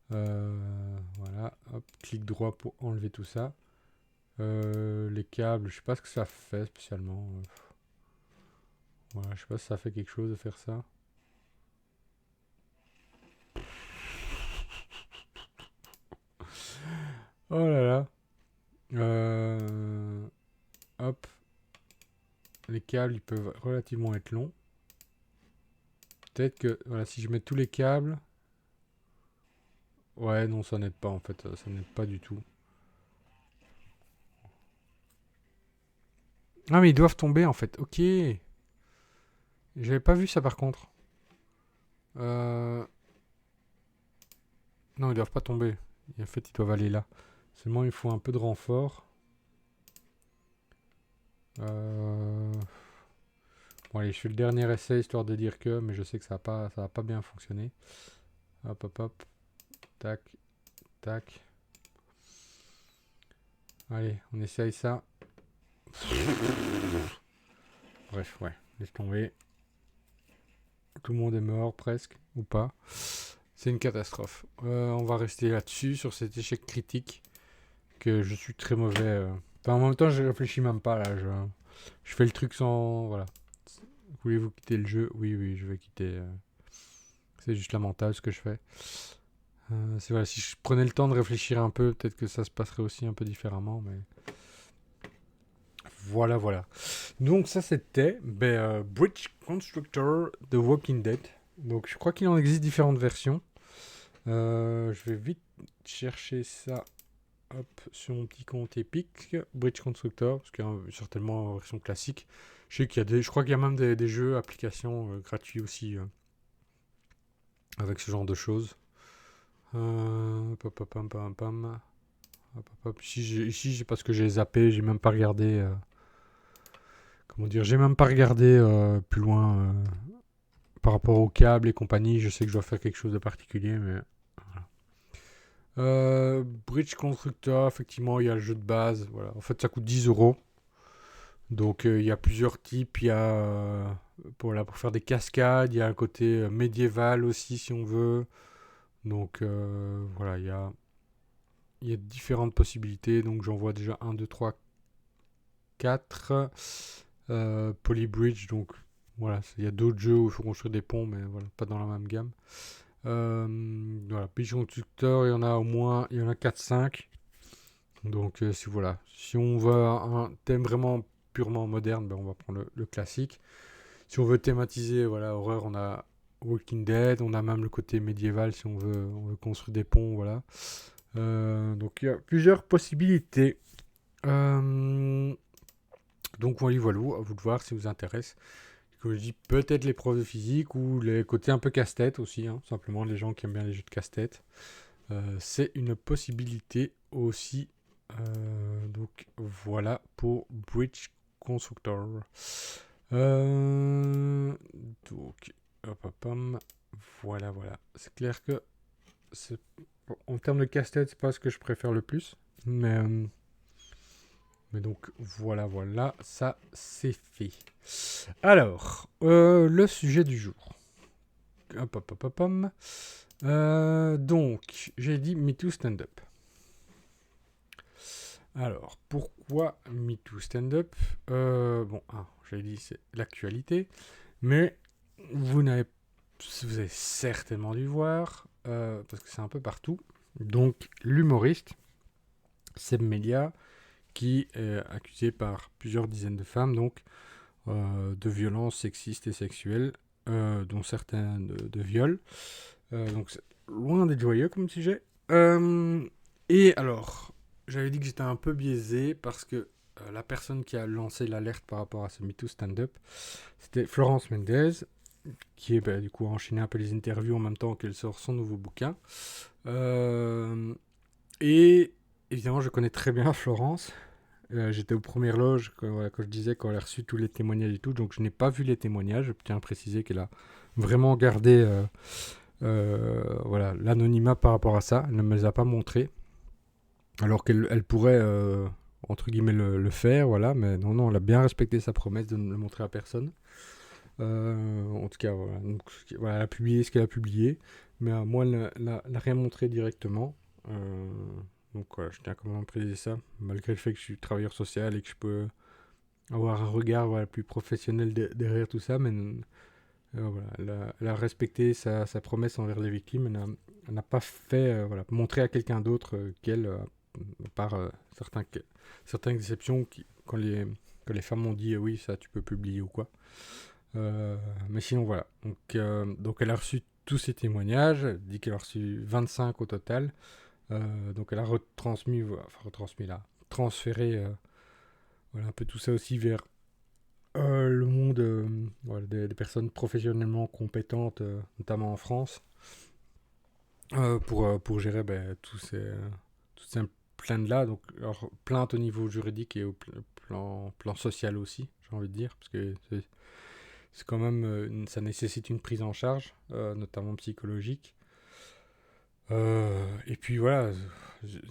Voilà. Hop, clic droit pour enlever tout ça. Les câbles, je sais pas ce que ça fait spécialement. Voilà, je sais pas si ça fait quelque chose de faire ça. Oh là là. Hop. Les câbles, ils peuvent relativement être longs. Peut-être que, voilà, si je mets tous les câbles... Ouais, non, ça n'aide pas, en fait. Ça n'aide pas du tout. Ah, mais ils doivent tomber, en fait. Ok. J'avais pas vu ça, par contre. Non, ils doivent pas tomber. En fait, ils doivent aller là. Seulement, il faut un peu de renfort. Bon, allez, je fais le dernier essai, histoire de dire que... Mais je sais que ça va pas bien fonctionner. Hop, hop, hop. Tac, tac. Allez, on essaye ça. Bref, ouais, laisse tomber. Tout le monde est mort, presque, ou pas. C'est une catastrophe. On va rester là-dessus, sur cet échec critique, que je suis très mauvais. Enfin, en même temps, je réfléchis même pas, là. Je fais le truc sans... Voilà. Voulez-vous quitter le jeu? Oui, oui, je vais quitter. C'est juste lamentable ce que je fais. C'est voilà, si je prenais le temps de réfléchir un peu, peut-être que ça se passerait aussi un peu différemment, mais... Voilà, voilà. Donc ça c'était Bridge Constructor The Walking Dead. Donc je crois qu'il en existe différentes versions. Je vais vite chercher ça hop, sur mon petit compte Epic. Bridge Constructor, parce qu'il y a certainement une version classique. Je sais je crois qu'il y a même des jeux, applications gratuits aussi avec ce genre de choses. Pam, pam, pam, pam, pam. Hop, hop, hop. Ici, j'ai parce que j'ai zappé, j'ai même pas regardé. Comment dire, j'ai même pas regardé plus loin par rapport au câble et compagnie. Je sais que je dois faire quelque chose de particulier, mais voilà. Bridge Constructor, effectivement, il y a le jeu de base. Voilà. En fait, ça coûte 10 €. Donc, il y a plusieurs types. Il y a pour faire des cascades. Il y a un côté médiéval aussi, si on veut. Donc, voilà, il y a différentes possibilités. Donc, j'en vois déjà 1, 2, 3, 4. Polybridge, donc voilà, il y a d'autres jeux où il faut construire des ponts, mais voilà, pas dans la même gamme. Voilà, Bridge Constructor, il y en a au moins, il y en a 4-5. Donc si on veut un thème vraiment purement moderne, ben, on va prendre le classique. Si on veut thématiser, voilà, horreur, on a Walking Dead, on a même le côté médiéval si on veut construire des ponts, voilà. Donc il y a plusieurs possibilités. Donc voilà, voilà, à vous de voir si vous intéresse. Comme je dis, peut-être les profs de physique ou les côtés un peu casse-tête aussi, hein, simplement les gens qui aiment bien les jeux de casse-tête. C'est une possibilité aussi. Donc voilà pour Bridge Constructor. Donc, hop, hop, hop, voilà, voilà. C'est clair que en termes de casse-tête, c'est pas ce que je préfère le plus, mais donc voilà, voilà, ça c'est fait. Alors, le sujet du jour. Hop, hop, hop, hop, hop. Donc, j'ai dit MeToo Stand-Up. Alors, pourquoi MeToo Stand-Up Bon, j'avais dit c'est l'actualité, mais vous allez certainement dû voir, parce que c'est un peu partout. Donc, l'humoriste Seb Melia, qui est accusé par plusieurs dizaines de femmes, donc de violences sexistes et sexuelles, dont certains de viols. Donc c'est loin d'être joyeux comme sujet. Et alors, j'avais dit que j'étais un peu biaisé parce que la personne qui a lancé l'alerte par rapport à ce MeToo stand-up, c'était Florence Mendez, qui est du coup enchaîné un peu les interviews en même temps qu'elle sort son nouveau bouquin. Et évidemment, je connais très bien Florence. J'étais aux premières loges quand je disais qu'on a reçu tous les témoignages et tout, donc je n'ai pas vu les témoignages. Je tiens à préciser qu'elle a vraiment gardé voilà, l'anonymat par rapport à ça. Elle ne me les a pas montrés, alors qu'elle pourrait entre guillemets le faire, voilà. Mais non, non, elle a bien respecté sa promesse de ne le montrer à personne. En tout cas, voilà. Donc, voilà, elle a publié ce qu'elle a publié, mais moi, elle n'a rien montré directement. Donc voilà, je tiens quand même à préciser ça, malgré le fait que je suis travailleur social et que je peux avoir un regard voilà, plus professionnel derrière tout ça, mais voilà, elle a respecté sa promesse envers les victimes, elle n'a pas fait voilà, montrer à quelqu'un d'autre qu'elle, à part certaines exceptions quand les femmes ont dit oui, ça tu peux publier ou quoi. Mais sinon voilà, donc elle a reçu tous ces témoignages, elle dit qu'elle a reçu 25 au total. Donc elle a transféré voilà, un peu tout ça aussi vers le monde voilà, des personnes professionnellement compétentes, notamment en France, pour gérer toutes ces plaintes-là. Donc, alors, plainte au niveau juridique et au plan social aussi, j'ai envie de dire, parce que c'est quand même, ça nécessite une prise en charge, notamment psychologique. Et puis voilà,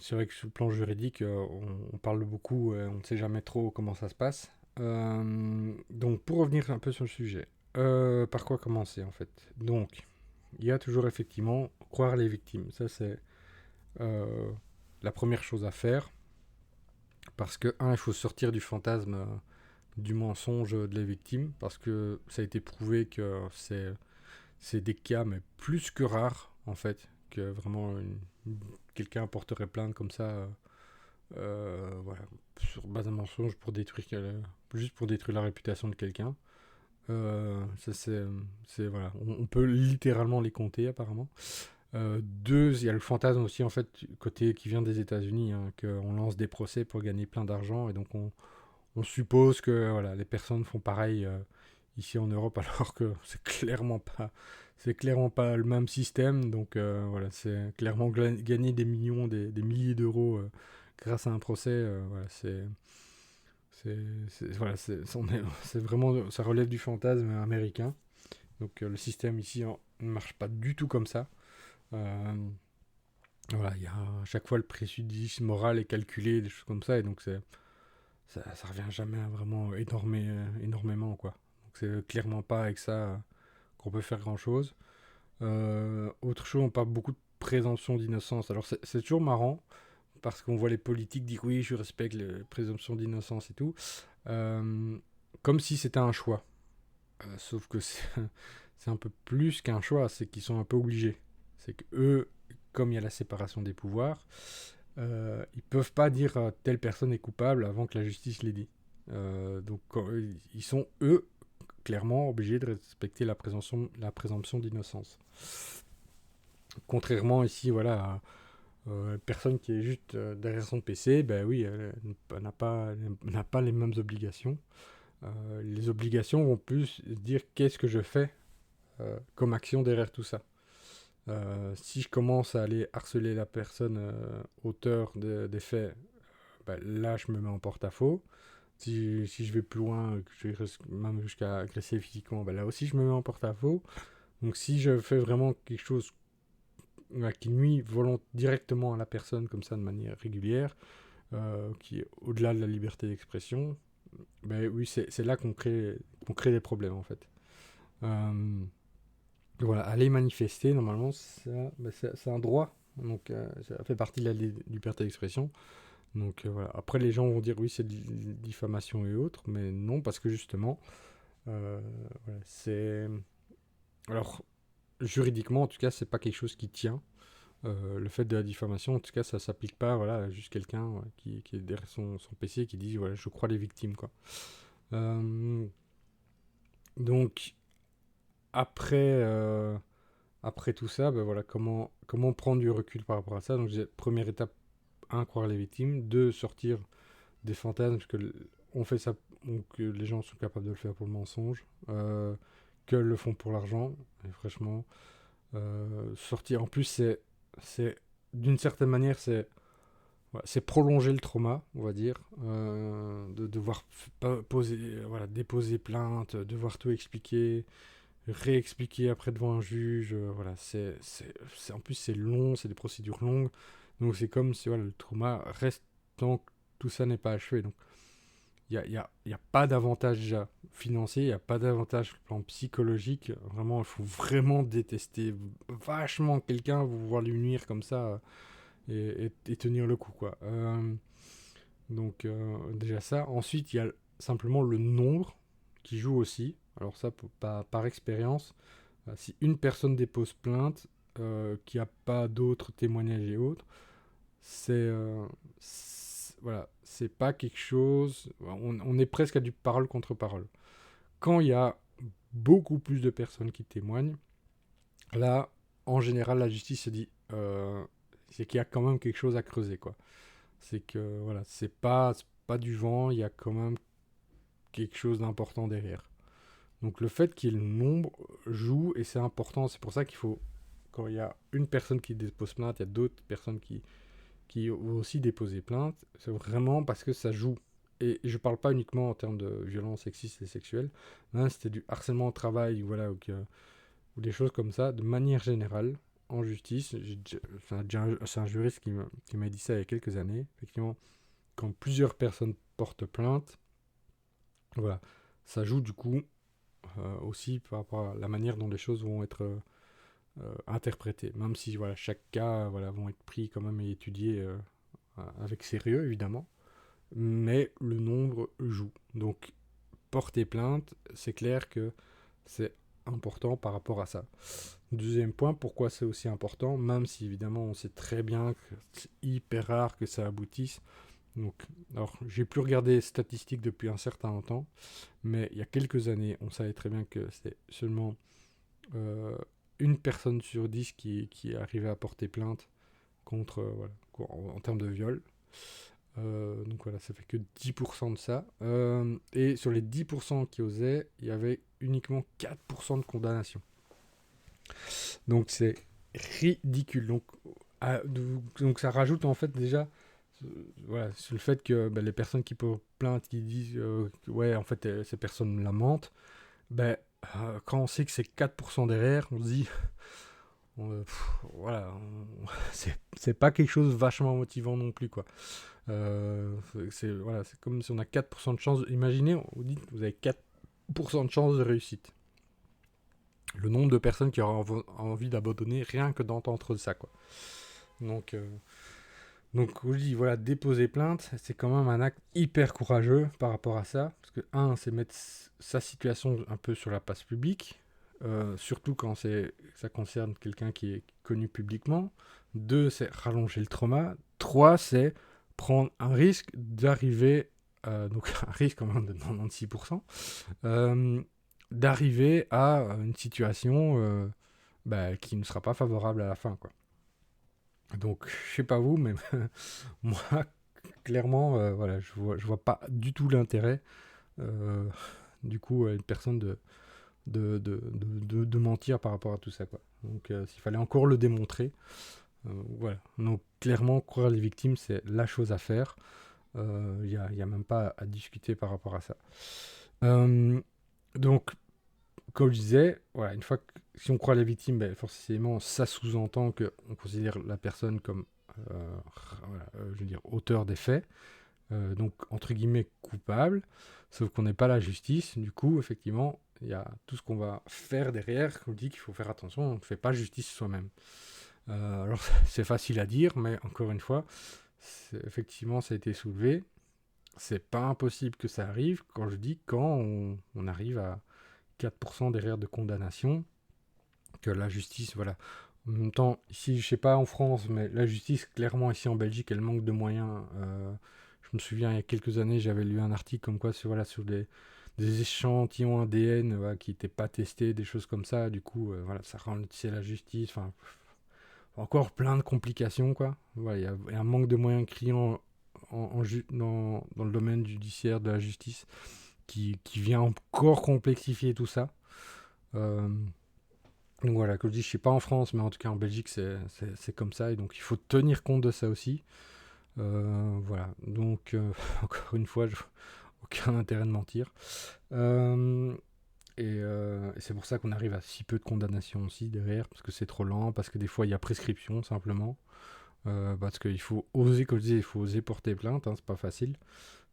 c'est vrai que sur le plan juridique, on parle beaucoup, on ne sait jamais trop comment ça se passe. Donc pour revenir un peu sur le sujet, par quoi commencer en fait? Donc, il y a toujours effectivement croire les victimes. Ça c'est euh, la première chose à faire. Parce que, il faut sortir du fantasme, du mensonge de la victime. Parce que ça a été prouvé que c'est des cas, mais plus que rares en fait, que vraiment quelqu'un porterait plainte comme ça, voilà, sur base d'un mensonge pour juste pour détruire la réputation de quelqu'un. Ça voilà, on peut littéralement les compter apparemment. Deux, il y a le fantasme aussi en fait côté qui vient des États-Unis, hein, qu'on lance des procès pour gagner plein d'argent et donc on suppose que voilà, les personnes font pareil ici en Europe, alors que c'est clairement pas le même système. Donc voilà, c'est clairement gagner des millions, des milliers d'euros grâce à un procès. Voilà, voilà, c'est vraiment, ça relève du fantasme américain. Donc le système ici ne marche pas du tout comme ça. Euh, voilà, il y a à chaque fois le préjudice moral est calculé, des choses comme ça, et donc ça revient jamais à vraiment énormément, quoi. Donc c'est clairement pas avec ça qu'on peut faire grand chose. Autre chose, on parle beaucoup de présomption d'innocence. Alors c'est toujours marrant parce qu'on voit les politiques dire oui, je respecte les présomptions d'innocence et tout, euh, comme si c'était un choix. Sauf que c'est un peu plus qu'un choix, c'est qu'ils sont un peu obligés. C'est que eux, comme il y a la séparation des pouvoirs, ils peuvent pas dire telle personne est coupable avant que la justice l'ait dit. Donc ils sont eux clairement obligés de respecter la présomption d'innocence. Contrairement ici, voilà, à personne qui est juste derrière son PC, ben oui, elle n'a pas les mêmes obligations. Les obligations vont plus dire qu'est-ce que je fais comme action derrière tout ça. Si je commence à aller harceler la personne auteur des faits, ben là je me mets en porte-à-faux. Si je vais plus loin, que je vais même jusqu'à agresser physiquement, ben là aussi je me mets en porte-à-faux. Donc si je fais vraiment quelque chose qui nuit directement à la personne comme ça de manière régulière, qui est au-delà de la liberté d'expression, ben oui, c'est là qu'on crée des problèmes en fait. Euh, voilà, aller manifester, normalement, c'est un droit. Donc, ça fait partie de la liberté d'expression. Donc, voilà. Après, les gens vont dire oui, c'est de diffamation et autres, mais non, parce que justement, euh, voilà, c'est. Alors, juridiquement, en tout cas, c'est pas quelque chose qui tient. Le fait de la diffamation, en tout cas, ça s'applique pas, voilà, à juste quelqu'un qui est derrière son PC et qui dit, voilà, je crois les victimes, quoi. Euh, donc, après, après tout ça, ben voilà, comment prendre du recul par rapport à ça. Donc, première étape, un, croire les victimes. Deux, sortir des fantasmes, parce que on fait ça, donc les gens sont capables de le faire pour le mensonge, que le font pour l'argent. Et franchement, sortir. En plus, c'est d'une certaine manière, voilà, c'est prolonger le trauma, on va dire, de devoir voilà, déposer plainte, devoir tout expliquer, réexpliquer après devant un juge. Voilà, en plus, c'est long, c'est des procédures longues. Donc, c'est comme si voilà, le trauma reste tant que tout ça n'est pas achevé. Donc, il y a pas d'avantage déjà financier, il n'y a pas d'avantage plan psychologique. Vraiment, il faut vraiment détester vachement quelqu'un, voir lui nuire comme ça et tenir le coup, quoi. Donc, déjà ça. Ensuite, il y a simplement le nombre qui joue aussi. Alors, ça, par expérience, si une personne dépose plainte, qui a pas d'autres témoignages et autres, voilà, c'est pas quelque chose. On est presque à du parole contre parole. Quand il y a beaucoup plus de personnes qui témoignent, là, en général, la justice se dit, c'est qu'il y a quand même quelque chose à creuser, quoi. C'est que voilà, c'est pas du vent, il y a quand même quelque chose d'important derrière. Donc le fait qu'il y ait le nombre joue et c'est important. C'est pour ça qu'il faut, quand il y a une personne qui dépose plainte, il y a d'autres personnes qui vont aussi déposer plainte. C'est vraiment parce que ça joue. Et je parle pas uniquement en termes de violence sexiste et sexuelle. Là, c'était du harcèlement au travail, voilà, ou des choses comme ça. De manière générale, en justice, c'est un juriste qui m'a dit ça il y a quelques années. Effectivement, quand plusieurs personnes portent plainte, voilà, ça joue du coup aussi par rapport à la manière dont les choses vont être interprétées. Même si voilà, chaque cas voilà, vont être pris quand même et étudiés avec sérieux, évidemment. Mais le nombre joue. Donc, porter plainte, c'est clair que c'est important par rapport à ça. Deuxième point, pourquoi c'est aussi important, même si évidemment on sait très bien que c'est hyper rare que ça aboutisse. Donc, alors, j'ai plus regardé les statistiques depuis un certain temps, mais il y a quelques années, on savait très bien que c'est seulement euh, une personne sur 10 qui arrivait à porter plainte contre, voilà, en termes de viol. Donc voilà, ça fait que 10% de ça. Et sur les 10% qui osaient, il y avait uniquement 4% de condamnation. Donc c'est ridicule. Donc ça rajoute en fait déjà voilà, sur le fait que les personnes qui portent plainte, qui disent que, ouais, en fait, ces personnes la mentent, ben, quand on sait que c'est 4% derrière, on se dit, voilà, c'est pas quelque chose de vachement motivant non plus, quoi. Voilà, c'est comme si on a 4% de chance. Imaginez, on vous dit que vous avez 4% de chance de réussite. Le nombre de personnes qui auraient envie d'abandonner rien que d'entendre ça, quoi. Donc, je dis, voilà, déposer plainte, c'est quand même un acte hyper courageux par rapport à ça. Parce que, c'est mettre sa situation un peu sur la place publique, surtout quand ça concerne quelqu'un qui est connu publiquement. 2, c'est rallonger le trauma. 3, c'est prendre un risque d'arriver, donc un risque quand même de 96%, d'arriver à une situation qui ne sera pas favorable à la fin, quoi. Donc, je sais pas vous, mais moi, clairement, voilà, je vois pas du tout l'intérêt, euh, du coup, à une personne de mentir par rapport à tout ça, quoi. Donc, s'il fallait encore le démontrer, voilà. Donc, clairement, croire les victimes, c'est la chose à faire. Il y a même pas à discuter par rapport à ça. Donc, comme je disais, voilà, une fois que si on croit les victimes, forcément, ça sous-entend qu'on considère la personne comme voilà, je veux dire, auteur des faits, donc entre guillemets coupable, sauf qu'on n'est pas la justice. Du coup, effectivement, il y a tout ce qu'on va faire derrière, qu'on dit qu'il faut faire attention, on ne fait pas justice soi-même. Alors, c'est facile à dire, mais encore une fois, effectivement, ça a été soulevé. C'est pas impossible que ça arrive, quand on arrive à 4% derrière de condamnation, que la justice, voilà. En même temps, ici, je sais pas en France, mais la justice, clairement, ici en Belgique, elle manque de moyens. Je me souviens, il y a quelques années, j'avais lu un article comme quoi, voilà, sur des échantillons ADN qui n'étaient pas testés, des choses comme ça. Du coup, voilà, ça ralentissait la justice. Enfin, encore plein de complications, quoi. Voilà, il y a un manque de moyens criant dans le domaine judiciaire de la justice qui vient encore complexifier tout ça. Donc voilà, comme je dis, je ne suis pas en France, mais en tout cas en Belgique, c'est comme ça. Et donc il faut tenir compte de ça aussi. Voilà, donc encore une fois, aucun intérêt de mentir. Et c'est pour ça qu'on arrive à si peu de condamnations aussi derrière, parce que c'est trop lent, parce que des fois il y a prescription simplement. Parce qu'il faut oser, comme je disais, il faut oser porter plainte, c'est pas facile.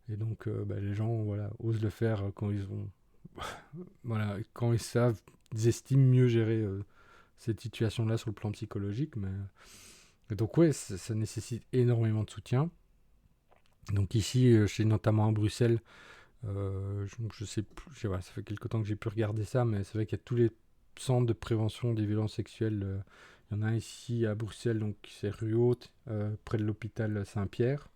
Et donc les gens voilà, osent le faire quand ils ont. Voilà, quand ils savent, ils estiment mieux gérer cette situation-là sur le plan psychologique. Mais donc ouais, ça nécessite énormément de soutien. Donc ici, chez notamment à Bruxelles, je sais plus, ça fait quelques temps que j'ai pu regarder ça, mais c'est vrai qu'il y a tous les centres de prévention des violences sexuelles. Il y en a un ici à Bruxelles, donc c'est rue Haute, près de l'hôpital Saint-Pierre.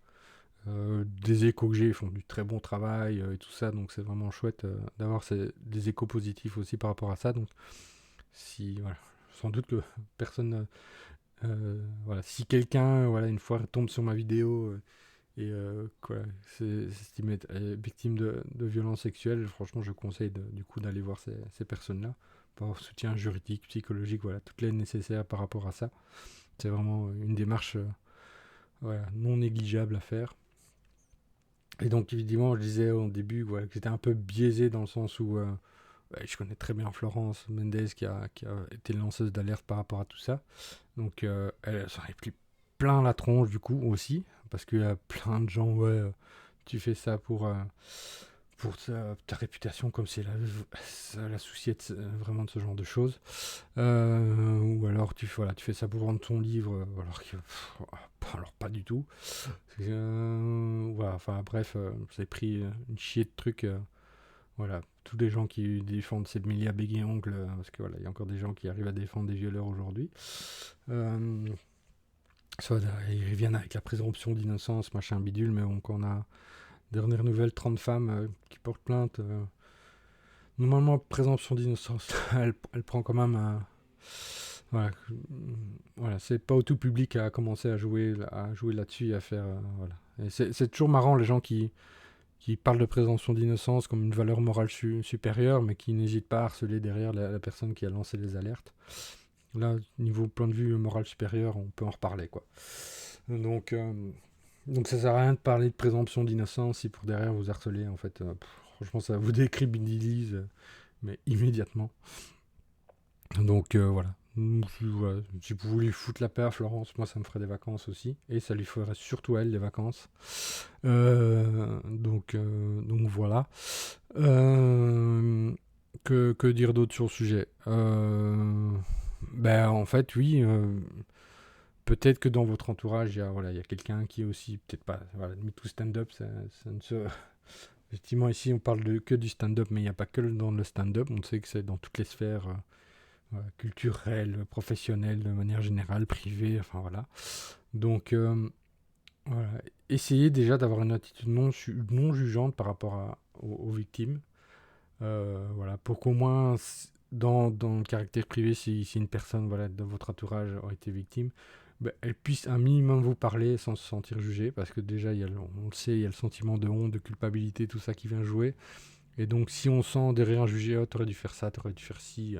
Des échos que j'ai font du très bon travail et tout ça, donc c'est vraiment chouette d'avoir des échos positifs aussi par rapport à ça. Donc voilà, sans doute que personne, voilà, si quelqu'un, voilà, une fois tombe sur ma vidéo et c'est estimé être victime de violences sexuelles, franchement, je conseille du coup d'aller voir ces personnes-là pour avoir soutien juridique, psychologique, voilà, toute l'aide nécessaire par rapport à ça. C'est vraiment une démarche voilà, non négligeable à faire. Et donc, évidemment, je disais au début que j'étais un peu biaisé dans le sens où je connais très bien Florence Mendes qui a été lanceuse d'alerte par rapport à tout ça. Donc, elle s'en est pris plein la tronche du coup aussi, parce qu'il y a plein de gens, tu fais ça pour ta réputation, comme si elle a soucié vraiment de ce genre de choses. Ou alors tu fais ça pour vendre ton livre, alors pas du tout. Voilà, enfin bref, j'ai pris une chier de trucs. Voilà, tous les gens qui défendent cette Mélia Bégué-Ongle, parce que voilà, il y a encore des gens qui arrivent à défendre des violeurs aujourd'hui. Ils reviennent avec la présomption d'innocence, machin bidule, mais bon, quand on a dernière nouvelle, 30 femmes qui portent plainte, normalement, présomption d'innocence, elle prend quand même voilà, c'est pas au tout public à commencer à jouer là-dessus et à faire, voilà, Et c'est toujours marrant les gens qui parlent de présomption d'innocence comme une valeur morale supérieure, mais qui n'hésitent pas à harceler derrière la personne qui a lancé les alertes. Là, niveau point de vue moral supérieur, on peut en reparler, quoi. Donc, donc ça sert à rien de parler de présomption d'innocence si pour derrière vous harcelez, en fait. Franchement, ça vous décrédibilise, mais immédiatement. Donc voilà. Si vous voulez foutre la paix à Florence, moi ça me ferait des vacances aussi. Et ça lui ferait surtout à elle des vacances. Donc voilà. Que dire d'autre sur le sujet Ben en fait oui. Peut-être que dans votre entourage, il y a quelqu'un qui est aussi, peut-être pas, voilà, MeToo stand-up, ça ne se... Effectivement, ici, on parle que du stand-up, mais il n'y a pas que dans le stand-up. On sait que c'est dans toutes les sphères culturelles, professionnelles, de manière générale, privées, enfin voilà. Donc, voilà. Essayez déjà d'avoir une attitude non jugeante par rapport aux victimes. Voilà, pour qu'au moins, dans le caractère privé, si une personne voilà, de votre entourage a été victime, ben, elle puisse un minimum vous parler sans se sentir jugée, parce que déjà, on le sait, il y a le sentiment de honte, de culpabilité, tout ça qui vient jouer. Et donc, si on sent derrière un jugé, oh, t'aurais dû faire ça, t'aurais dû faire ci,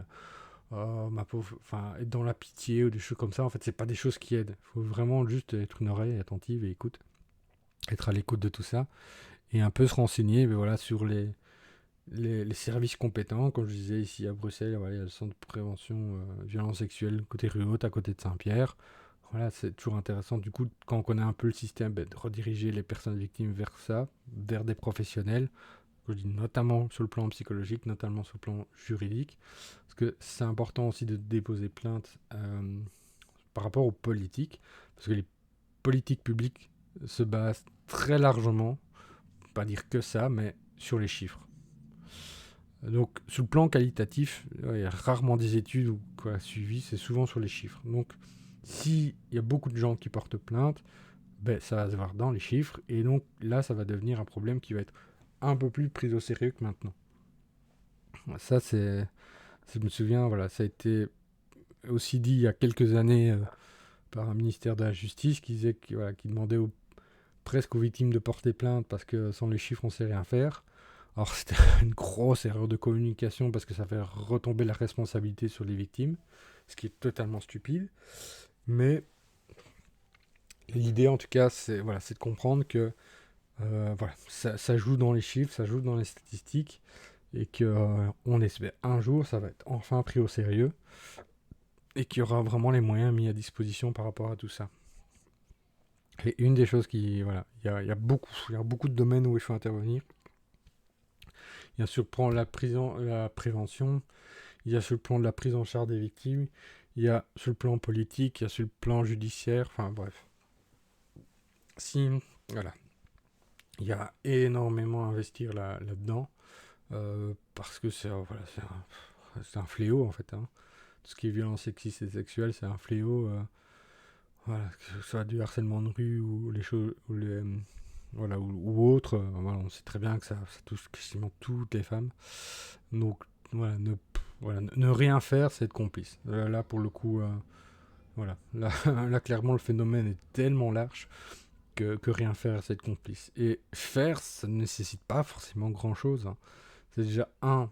oh, ma pauvre, enfin, être dans la pitié ou des choses comme ça, en fait, c'est pas des choses qui aident. Il faut vraiment juste être une oreille attentive et être à l'écoute de tout ça, et un peu se renseigner, ben, voilà, sur les services compétents, comme je disais ici à Bruxelles, voilà, il y a le centre de prévention violence sexuelle côté rue Haute, à côté de Saint-Pierre. Voilà, c'est toujours intéressant, du coup, quand on connaît un peu le système, ben, de rediriger les personnes victimes vers ça, vers des professionnels, je dis notamment sur le plan psychologique, notamment sur le plan juridique, parce que c'est important aussi de déposer plainte par rapport aux politiques, parce que les politiques publiques se basent très largement, pas dire que ça, mais sur les chiffres. Donc, sur le plan qualitatif, il y a rarement des études ou quoi suivies, c'est souvent sur les chiffres. Donc, s'il y a beaucoup de gens qui portent plainte, ben, ça va se voir dans les chiffres, et donc là, ça va devenir un problème qui va être un peu plus pris au sérieux que maintenant. Ça, je me souviens, voilà, ça a été aussi dit il y a quelques années par un ministère de la Justice qui disait voilà, qui demandait presque aux victimes de porter plainte parce que sans les chiffres, on ne sait rien faire. Alors c'était une grosse erreur de communication parce que ça fait retomber la responsabilité sur les victimes, ce qui est totalement stupide. Mais l'idée en tout cas, c'est voilà, de comprendre que voilà, ça joue dans les chiffres, ça joue dans les statistiques, et que on espère un jour ça va être enfin pris au sérieux et qu'il y aura vraiment les moyens mis à disposition par rapport à tout ça. Et une des choses voilà, il y a beaucoup de domaines où il faut intervenir. Il y a sur le plan de la prévention, il y a sur le plan de la prise en charge des victimes, il y a sur le plan politique, il y a sur le plan judiciaire, enfin bref. Voilà, il y a énormément à investir là-dedans, parce que voilà, c'est un fléau en fait. Hein. Tout ce qui est violence sexiste et sexuelle, c'est un fléau. Voilà, que ce soit du harcèlement de rue ou les choses, voilà, ou autre. Voilà, on sait très bien que ça touche quasiment toutes les femmes. Donc voilà, ne rien faire, c'est être complice. Là pour le coup, voilà, là clairement le phénomène est tellement large que rien faire, c'est être complice. Et faire, ça ne nécessite pas forcément grand chose. Hein. C'est déjà en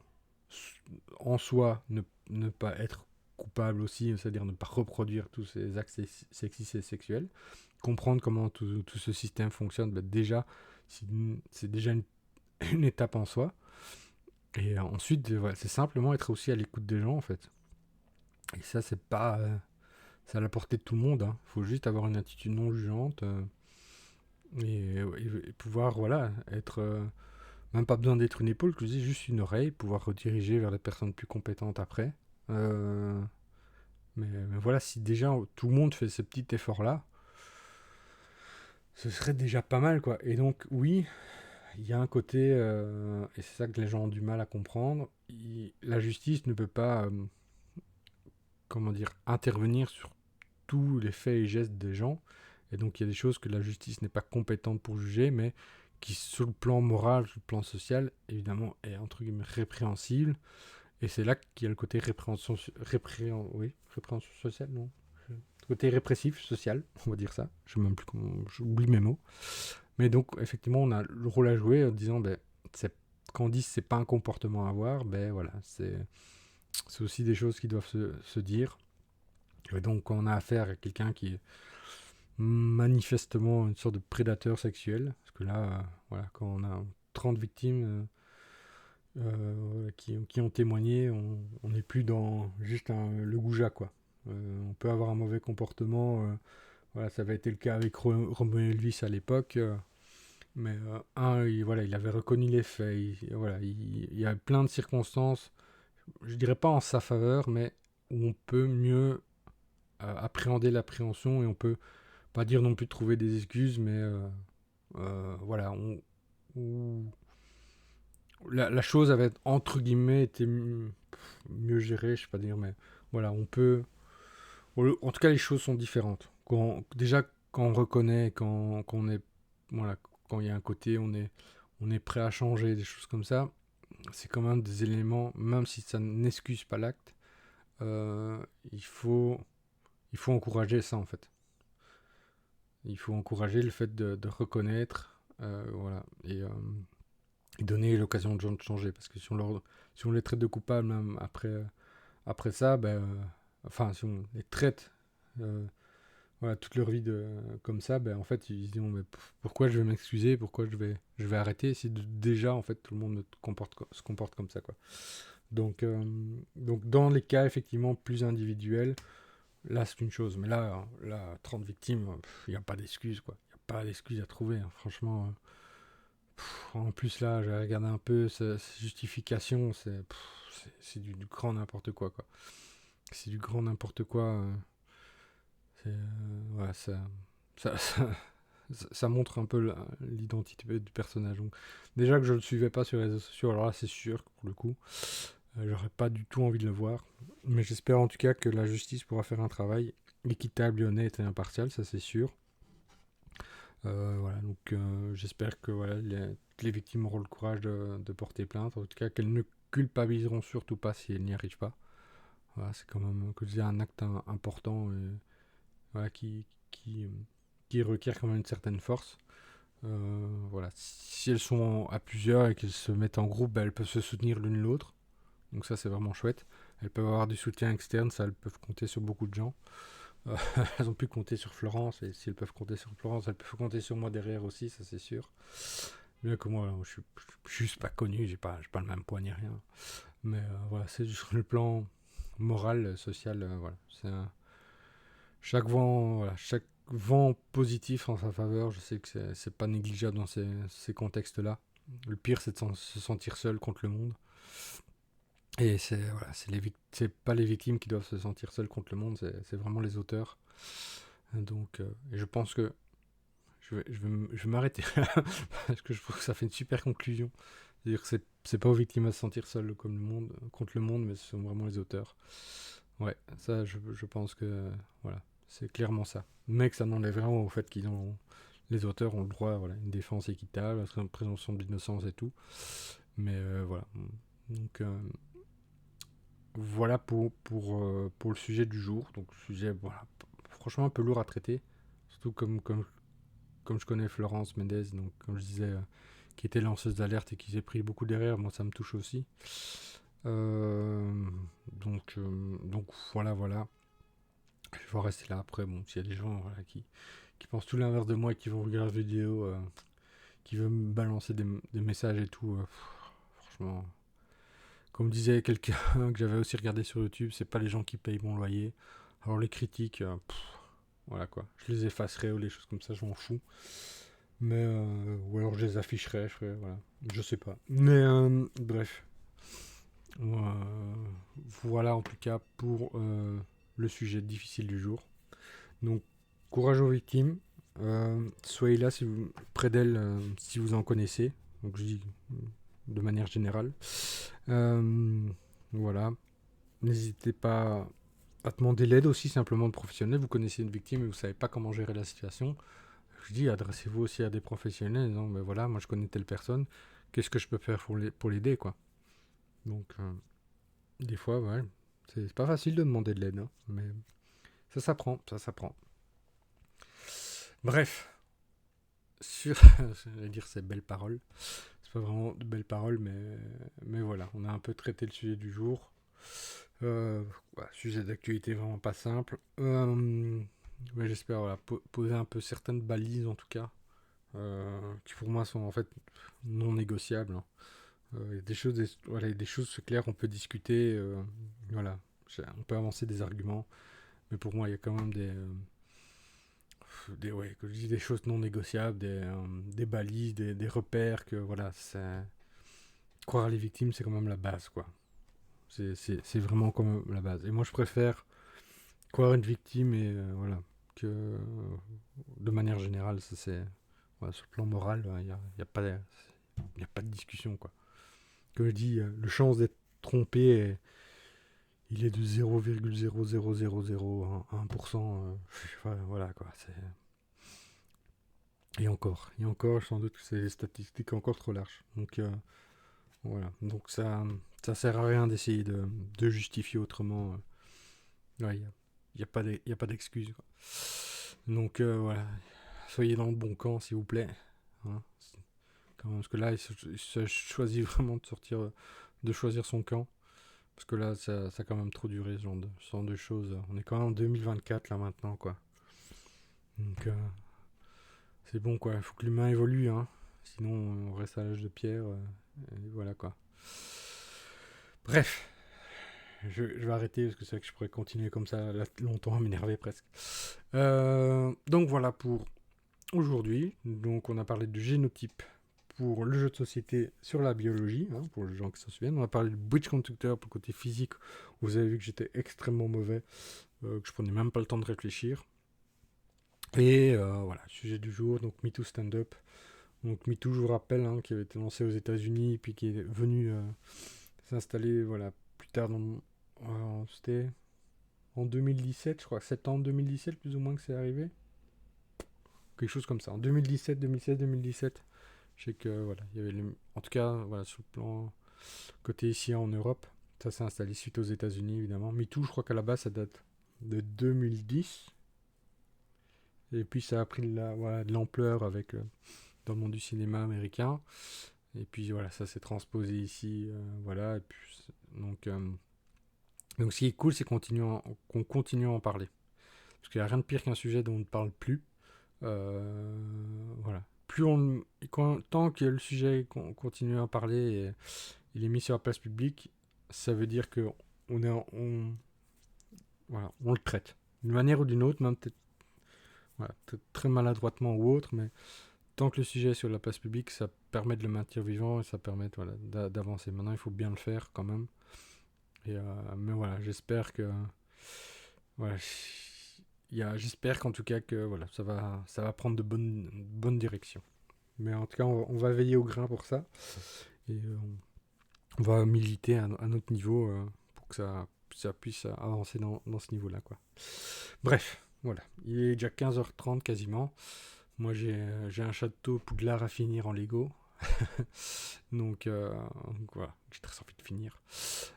soi, ne pas être coupable aussi, c'est-à-dire ne pas reproduire tous ces actes sexistes et sexuels, comprendre comment tout ce système fonctionne, ben déjà, c'est déjà une étape en soi. Et ensuite, voilà, c'est simplement être aussi à l'écoute des gens, en fait. Et ça, c'est pas... c'est à la portée de tout le monde. Il faut juste avoir une attitude non jugeante et pouvoir, voilà, être... même pas besoin d'être une épaule, que je dis, juste une oreille, pouvoir rediriger vers les personnes plus compétentes après. Mais voilà, si déjà tout le monde fait ce petit effort-là, ce serait déjà pas mal, quoi. Et donc, oui, il y a un côté, et c'est ça que les gens ont du mal à comprendre, la justice ne peut pas, comment dire, intervenir sur tous les faits et gestes des gens. Et donc, il y a des choses que la justice n'est pas compétente pour juger, mais qui, sur le plan moral, sur le plan social, évidemment, est entre guillemets répréhensible. Et c'est là qu'il y a le côté répréhension sociale, non. Le côté répressif social, on va dire ça. Je sais même plus comment, j'oublie mes mots. Mais donc, effectivement, on a le rôle à jouer en disant, quand on dit c'est pas un comportement à avoir, voilà, c'est aussi des choses qui doivent se dire. Et donc, quand on a affaire à quelqu'un qui est manifestement une sorte de prédateur sexuel, parce que là, voilà, quand on a 30 victimes qui ont témoigné, on n'est plus dans juste le goujat, quoi. On peut avoir un mauvais comportement, voilà, ça avait été le cas avec Romain Elvis à l'époque, mais voilà, il avait reconnu les faits, voilà, il y a plein de circonstances, je dirais pas en sa faveur, mais où on peut mieux appréhender l'appréhension et on peut pas dire non plus de trouver des excuses, mais voilà, où la chose avait entre guillemets été mieux gérée, je sais pas dire, mais voilà, on peut. En tout cas, les choses sont différentes. Déjà, quand on reconnaît, quand on est, voilà, quand il y a un côté, on est prêt à changer, des choses comme ça. C'est quand même des éléments, même si ça n'excuse pas l'acte, euh, il faut, il faut encourager ça en fait. Il faut encourager le fait de reconnaître, voilà, et donner l'occasion aux gens de changer. Parce que si on les traite de coupables même après ça, enfin, si on les traite voilà, toute leur vie comme ça, en fait, ils se disent mais pourquoi je vais m'excuser, pourquoi je vais arrêter si déjà, en fait, tout le monde se comporte comme ça, quoi. Donc, dans les cas, effectivement, plus individuels, là, c'est une chose. Mais là 30 victimes, il n'y a pas d'excuse, quoi. Il n'y a pas d'excuse à trouver, hein. Franchement. En plus, là, j'ai regardé un peu ces justifications, c'est du grand n'importe quoi, quoi. C'est du grand n'importe quoi. Ouais, ça montre un peu l'identité du personnage. Donc, déjà que je le suivais pas sur les réseaux sociaux, alors là, c'est sûr, pour le coup, j'aurais pas du tout envie de le voir. Mais j'espère en tout cas que la justice pourra faire un travail équitable et honnête et impartial, ça c'est sûr. Voilà, donc j'espère que voilà, les victimes auront le courage de porter plainte. En tout cas, qu'elles ne culpabiliseront surtout pas si elles n'y arrivent pas. Voilà, c'est quand même, que je dis, un acte important et, voilà, qui, qui requiert quand même une certaine force. Voilà, si elles sont à plusieurs et qu'elles se mettent en groupe, elles peuvent se soutenir l'une l'autre. Donc ça, c'est vraiment chouette. Elles peuvent avoir du soutien externe, ça, elles peuvent compter sur beaucoup de gens. Euh, elles ont pu compter sur Florence, et si elles peuvent compter sur Florence, elles peuvent compter sur moi derrière aussi, ça c'est sûr. Bien que moi, je suis juste pas connu, j'ai pas le même poids ni rien. Mais voilà, c'est sur le plan moral, social, voilà. Chaque vent positif en sa faveur, je sais que c'est pas négligeable dans ces contextes-là. Le pire, c'est de se sentir seul contre le monde. Et c'est pas les victimes qui doivent se sentir seules contre le monde, c'est vraiment les auteurs. Donc, et je pense que je vais m'arrêter là, parce que je trouve que ça fait une super conclusion. C'est-à-dire que c'est pas aux victimes à se sentir seules comme contre le monde, mais ce sont vraiment les auteurs. Ouais, ça, je pense que voilà, c'est clairement ça. Mais que ça n'enlève vraiment au fait les auteurs ont le droit, voilà, une défense équitable, une présomption d'innocence et tout. Mais voilà. Donc, voilà pour le sujet du jour. Donc, sujet, voilà, franchement un peu lourd à traiter. Surtout comme je connais Florence Mendez, donc comme je disais, qui était lanceuse d'alerte et qui s'est pris beaucoup derrière, moi ça me touche aussi. Euh, donc voilà. Je vais rester là après. Bon, s'il y a des gens voilà, qui pensent tout l'inverse de moi et qui vont regarder la vidéo, qui veulent me balancer des messages et tout, franchement, comme disait quelqu'un que j'avais aussi regardé sur YouTube, c'est pas les gens qui payent mon loyer. Alors les critiques, voilà quoi, je les effacerai ou les choses comme ça, je m'en fous. Mais ou alors je les afficherai, voilà, je sais pas. Mais bref, voilà en tout cas pour le sujet difficile du jour. Donc courage aux victimes, soyez là près d'elles si vous en connaissez. Donc je dis de manière générale. Voilà, n'hésitez pas à demander l'aide aussi simplement de professionnels. Vous connaissez une victime et vous savez pas comment gérer la situation. Je dis, adressez-vous aussi à des professionnels en disant, ben voilà, moi je connais telle personne, qu'est-ce que je peux faire pour l'aider, quoi. Donc, des fois, ouais, c'est pas facile de demander de l'aide, hein, mais ça s'apprend. Bref, sur, j'allais dire ces belles paroles. C'est pas vraiment de belles paroles, mais voilà, on a un peu traité le sujet du jour. Voilà, sujet d'actualité vraiment pas simple. Mais j'espère voilà, poser un peu certaines balises en tout cas, qui pour moi sont en fait non négociables, hein. Il y a des choses, voilà, il y a des choses, c'est clair, on peut discuter, voilà, on peut avancer des arguments, mais pour moi, il y a quand même ouais, que je dis des choses non négociables, des balises, des repères, que voilà, croire les victimes, c'est quand même la base, quoi. C'est vraiment quand même la base. Et moi, je préfère croire une victime et voilà, que de manière générale, ça c'est, voilà, sur le plan moral, il y a pas de discussion, quoi. Comme je dis, le chance d'être trompé, il est de 0,00001%. Voilà quoi. Et encore, sans doute que c'est des statistiques encore trop larges. Donc voilà. Donc ça sert à rien d'essayer de justifier autrement. Ouais, y a pas d'excuse, quoi. Donc voilà. Soyez dans le bon camp, s'il vous plaît. Hein. Quand même, parce que là, il se choisit vraiment de choisir son camp. Parce que là, ça a quand même trop duré, ce genre de choses. On est quand même en 2024, là, maintenant, quoi. Donc, c'est bon, quoi. Il faut que l'humain évolue, hein. Sinon, on reste à l'âge de pierre. Et voilà, quoi. Bref. Je vais arrêter, parce que c'est vrai que je pourrais continuer comme ça là, longtemps à m'énerver, presque. Donc, voilà pour aujourd'hui. Donc, on a parlé de génotype pour le jeu de société sur la biologie, hein, pour les gens qui s'en souviennent. On a parlé de Bridge Constructor pour le côté physique, où vous avez vu que j'étais extrêmement mauvais, que je prenais même pas le temps de réfléchir. Et voilà, sujet du jour, donc MeToo Stand-Up. Donc MeToo, je vous rappelle, hein, qui avait été lancé aux États-Unis, puis qui est venu s'installer voilà, plus tard c'était en 2017, je crois, septembre 2017 plus ou moins que c'est arrivé. Quelque chose comme ça, en 2017, 2016, 2017. Je sais que voilà, il y avait en tout cas voilà, sur le plan côté ici en Europe, ça s'est installé suite aux États-Unis évidemment. MeToo, je crois qu'à la base ça date de 2010. Et puis ça a pris voilà, de l'ampleur avec dans le monde du cinéma américain. Et puis voilà, ça s'est transposé ici, voilà. Et puis, donc ce qui est cool, c'est qu'on continue à en parler. Parce qu'il n'y a rien de pire qu'un sujet dont on ne parle plus. Voilà. Tant que le sujet qu'on continue à en parler et il est mis sur la place publique, ça veut dire que voilà, on le traite. D'une manière ou d'une autre, même peut-être voilà, très maladroitement ou autre, mais tant que le sujet est sur la place publique, ça permet de le maintenir vivant et ça permet voilà, d'avancer. Maintenant, il faut bien le faire quand même. Mais voilà, j'espère que voilà, j'espère qu'en tout cas que voilà, ça va prendre de bonnes directions. Mais en tout cas, on va veiller au grain pour ça et on va militer à notre niveau pour que ça puisse avancer dans ce niveau-là, quoi. Bref, voilà, il est déjà 15h30 quasiment. Moi, j'ai un château Poudlard à finir en Lego. donc voilà, j'ai très envie de finir.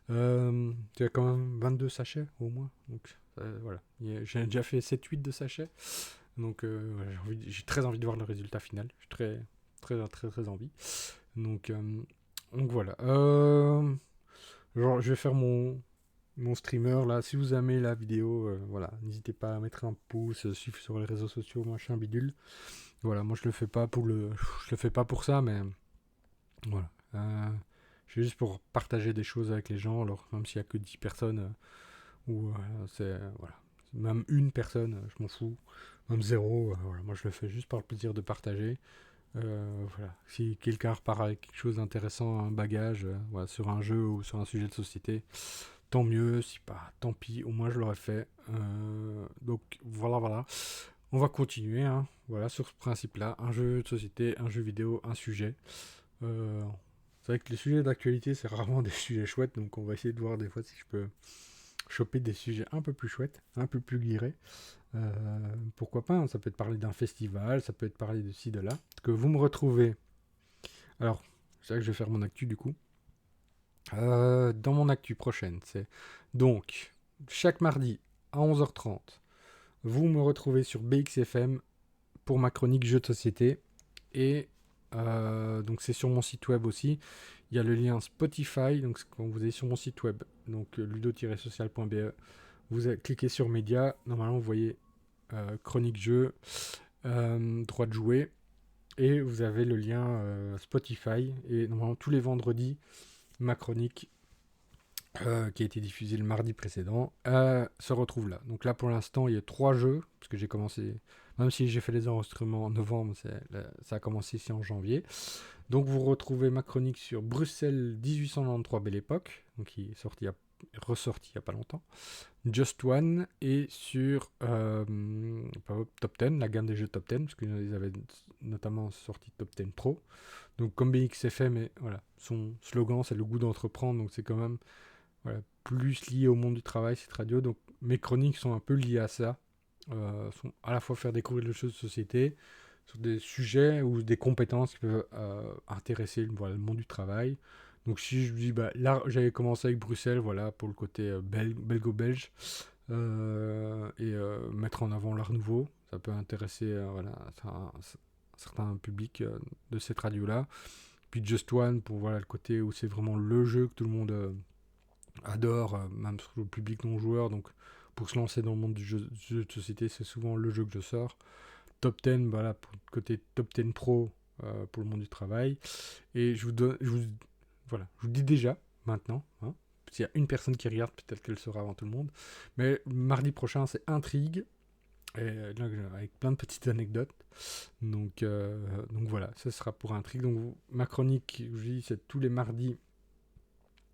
Tu as quand même 22 sachets au moins. Donc voilà, j'ai déjà fait 7-8 de sachets. Donc voilà, j'ai très envie de voir le résultat final. J'ai très envie. Donc voilà. Genre, je vais faire mon streamer là. Si vous aimez la vidéo, voilà, n'hésitez pas à mettre un pouce, suivre sur les réseaux sociaux, machin bidule. Voilà, moi je le fais pas pour ça, mais voilà. Je fais juste pour partager des choses avec les gens, alors même s'il y a que 10 personnes, ou c'est voilà, même une personne, je m'en fous, même zéro, voilà, moi je le fais juste par le plaisir de partager. Voilà. Si quelqu'un repart avec quelque chose d'intéressant, un bagage, voilà, sur un jeu ou sur un sujet de société, tant mieux. Si pas, tant pis. Au moins je l'aurais fait. Donc voilà. On va continuer, hein, voilà, sur ce principe-là. Un jeu de société, un jeu vidéo, un sujet. C'est vrai que les sujets d'actualité, c'est rarement des sujets chouettes, donc on va essayer de voir des fois si je peux choper des sujets un peu plus chouettes, un peu plus guirés. Pourquoi pas, hein, ça peut être parler d'un festival, ça peut être parler de ci, de là. Que vous me retrouvez. Alors, c'est vrai que je vais faire mon actu du coup. Dans mon actu prochaine, c'est donc chaque mardi à 11h30, vous me retrouvez sur BXFM pour ma chronique jeux de société. Et donc c'est sur mon site web aussi. Il y a le lien Spotify. Donc quand vous allez sur mon site web, donc ludo-social.be, vous cliquez sur médias. Normalement, vous voyez chronique jeu, droit de jouer. Et vous avez le lien Spotify. Et normalement, tous les vendredis, ma chronique qui a été diffusée le mardi précédent se retrouve là. Donc là, pour l'instant, il y a 3 jeux. Parce que j'ai commencé, même si j'ai fait les enregistrements en novembre, ça a commencé ici en janvier. Donc vous retrouvez ma chronique sur Bruxelles 1893 Belle Époque, donc qui est ressorti il n'y a pas longtemps. Just One et sur Top 10, la gamme des jeux Top 10, parce qu'ils avaient notamment sorti Top 10 Pro. Donc comme BXFM, et voilà, son slogan c'est le goût d'entreprendre, donc c'est quand même plus lié au monde du travail, cette radio. Donc mes chroniques sont un peu liées à ça, sont à la fois faire découvrir les choses de société, sur des sujets ou des compétences qui peuvent intéresser le monde du travail. Donc si je dis, là j'avais commencé avec Bruxelles, voilà, pour le côté belgo-belge, et mettre en avant l'art nouveau, ça peut intéresser un certain public de cette radio-là. Puis Just One, pour voilà, le côté où c'est vraiment le jeu que tout le monde adore, même sur le public non-joueur, donc pour se lancer dans le monde du jeu de société, c'est souvent le jeu que je sors. Top 10, voilà, pour le côté Top 10 Pro pour le monde du travail. Et je vous dis déjà, maintenant, hein, s'il y a une personne qui regarde, peut-être qu'elle sera avant tout le monde. Mais mardi prochain, c'est Intrigue, avec plein de petites anecdotes. Donc voilà, ça sera pour Intrigue. Donc ma chronique, je vous dis, c'est tous les mardis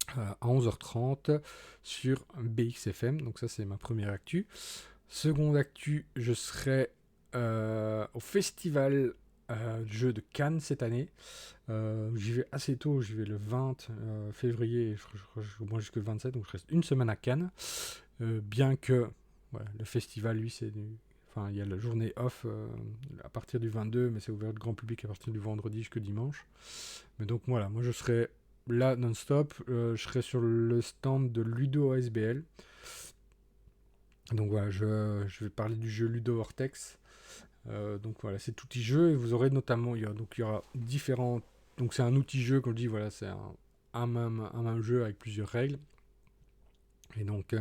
à 11h30 sur BXFM. Donc ça, c'est ma première actu. Seconde actu, je serai au festival du jeu de Cannes cette année. J'y vais assez tôt, j'y vais le 20 février, je moins jusqu'au 27, donc je reste une semaine à Cannes. Bien que le festival, lui, il y a la journée off à partir du 22, mais c'est ouvert au grand public à partir du vendredi jusqu'au dimanche. Mais donc voilà, moi je serai là non-stop, je serai sur le stand de Ludo ASBL. Donc voilà, je vais parler du jeu Ludo Vortex. Donc voilà, c'est outil jeu et vous aurez notamment, il y aura différents. Donc c'est un outil jeu, comme je dis, voilà, c'est un même jeu avec plusieurs règles. Et donc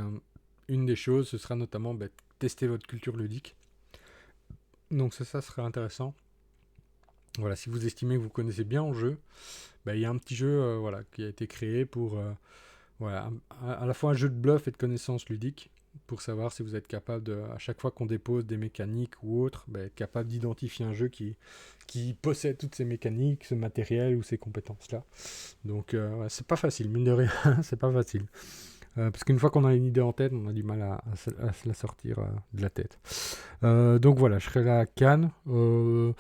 une des choses, ce sera notamment tester votre culture ludique. Donc ça sera intéressant. Voilà, si vous estimez que vous connaissez bien le jeu, il y a un petit jeu qui a été créé pour à la fois un jeu de bluff et de connaissances ludiques, pour savoir si vous êtes capable à chaque fois qu'on dépose des mécaniques ou autres, être capable d'identifier un jeu qui possède toutes ces mécaniques, ce matériel ou ces compétences-là. Donc c'est pas facile, mine de rien, c'est pas facile. Parce qu'une fois qu'on a une idée en tête, on a du mal à se la sortir de la tête. Donc voilà, je serai là à Cannes. Je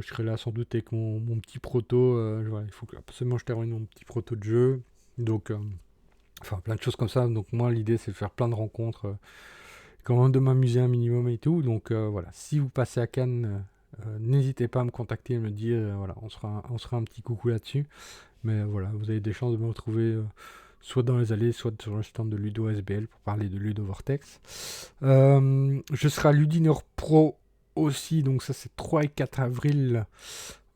serai là sans doute avec mon petit proto. Il faut absolument que je termine mon petit proto de jeu. Donc, plein de choses comme ça. Donc moi, l'idée, c'est de faire plein de rencontres, quand même de m'amuser un minimum et tout. Donc voilà, si vous passez à Cannes, n'hésitez pas à me contacter et me dire, on sera un petit coucou là-dessus. Mais voilà, vous avez des chances de me retrouver soit dans les allées, soit sur le stand de Ludo SBL pour parler de Ludo Vortex. Je serai à Ludinor Pro aussi, donc ça c'est 3 et 4 avril.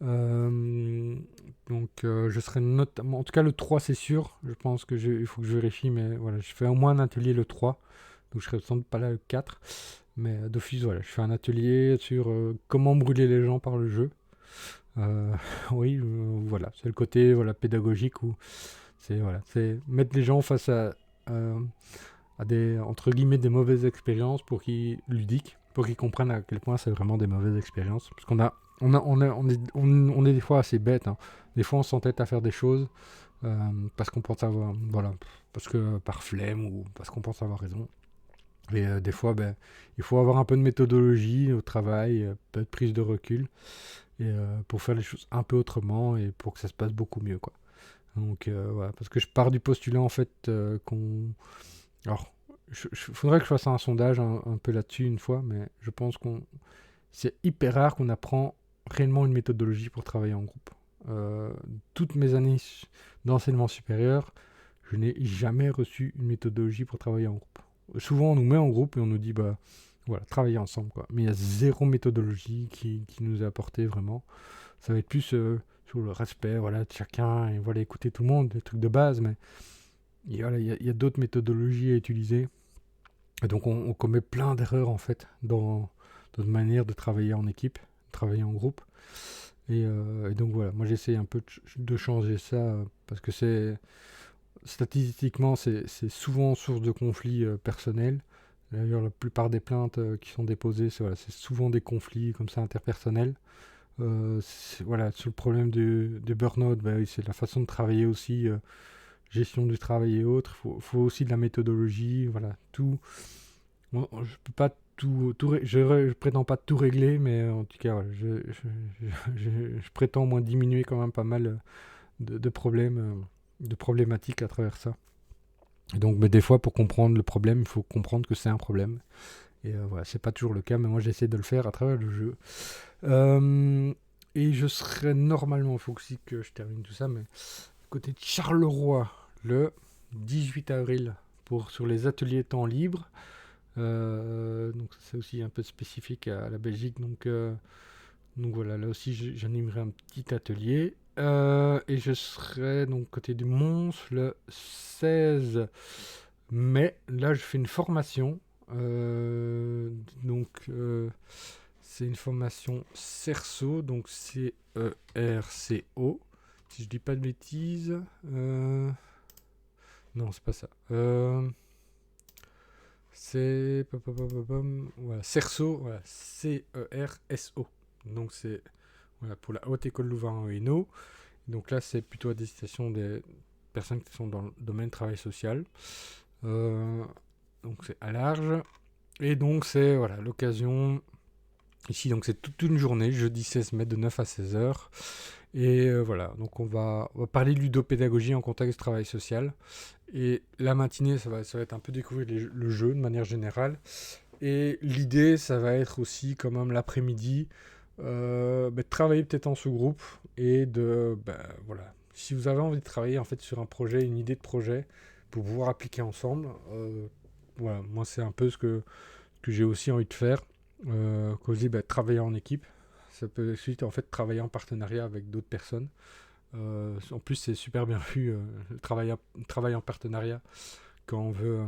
Donc je serai notamment, en tout cas le 3 c'est sûr, je pense que il faut que je vérifie, mais voilà, je fais au moins un atelier le 3, donc je serai sans doute pas là le 4, mais d'office voilà, je fais un atelier sur comment brûler les gens par le jeu. Oui, voilà, c'est le côté pédagogique où c'est mettre les gens face à des, entre guillemets, des mauvaises expériences pour qu'ils comprennent à quel point c'est vraiment des mauvaises expériences. Parce on est des fois assez bête. Hein. Des fois, on s'entête à faire des choses parce qu'on pense avoir, parce que par flemme ou parce qu'on pense avoir raison. Et des fois, il faut avoir un peu de méthodologie au travail, un peu de prise de recul, et pour faire les choses un peu autrement et pour que ça se passe beaucoup mieux, quoi. Donc voilà, parce que je pars du postulat en fait alors, faudrait que je fasse un sondage un peu là-dessus une fois, mais je pense c'est hyper rare qu'on apprend réellement une méthodologie pour travailler en groupe. Toutes mes années d'enseignement supérieur, je n'ai jamais reçu une méthodologie pour travailler en groupe. Souvent, on nous met en groupe et on nous dit, voilà, travailler ensemble, quoi. Mais il y a zéro méthodologie qui nous est apportée vraiment. Ça va être plus sur le respect, voilà, de chacun, et voilà, écouter tout le monde, des trucs de base, mais voilà, il y a d'autres méthodologies à utiliser. Et donc on commet plein d'erreurs en fait dans notre manière de travailler en équipe, de travailler en groupe. Et donc voilà, moi j'essaie un peu de changer ça parce que statistiquement c'est souvent source de conflits personnels. D'ailleurs la plupart des plaintes qui sont déposées, c'est souvent des conflits comme ça interpersonnels. Voilà, sur le problème de burn-out, bah oui, c'est la façon de travailler aussi, gestion du travail et autres. Faut aussi de la méthodologie, voilà, tout. Je peux pas je prétends pas tout régler, mais en tout cas, voilà, je prétends au moins diminuer quand même pas mal de problèmes, de problématiques à travers ça. Et donc, mais des fois, pour comprendre le problème, il faut comprendre que c'est un problème. Et voilà, c'est pas toujours le cas, mais moi j'essaie de le faire à travers le jeu. Et je serai normalement, il faut aussi que je termine tout ça, mais côté de Charleroi, le 18 avril, sur les ateliers temps libre. Donc c'est aussi un peu spécifique à la Belgique. Donc voilà, là aussi j'animerai un petit atelier. Et je serai donc côté du Mons le 16 mai. Là je fais une formation. Donc c'est une formation CERSO, donc CERCO. Si je dis pas de bêtises. Non, c'est pas ça. C'est voilà, CERSO, voilà, CERSO. Donc c'est voilà, pour la Haute École Louvain-en-Hainaut. Donc là, c'est plutôt à destination des personnes qui sont dans le domaine travail social. Donc c'est à large. Et donc c'est voilà, l'occasion. Ici, donc c'est toute une journée, jeudi 16 mai de 9 à 16 heures. Et voilà, donc on va parler de ludopédagogie en contexte de travail social. Et la matinée, ça va être un peu découvrir le jeu de manière générale. Et l'idée, ça va être aussi, quand même, l'après-midi, de travailler peut-être en sous-groupe et voilà. Si vous avez envie de travailler en fait sur un projet, une idée de projet, pour pouvoir appliquer ensemble, voilà, moi c'est un peu ce que j'ai aussi envie de faire. Quand je dis travailler en équipe, ça peut ensuite en fait travailler en partenariat avec d'autres personnes. En plus, c'est super bien vu le travail en partenariat quand on veut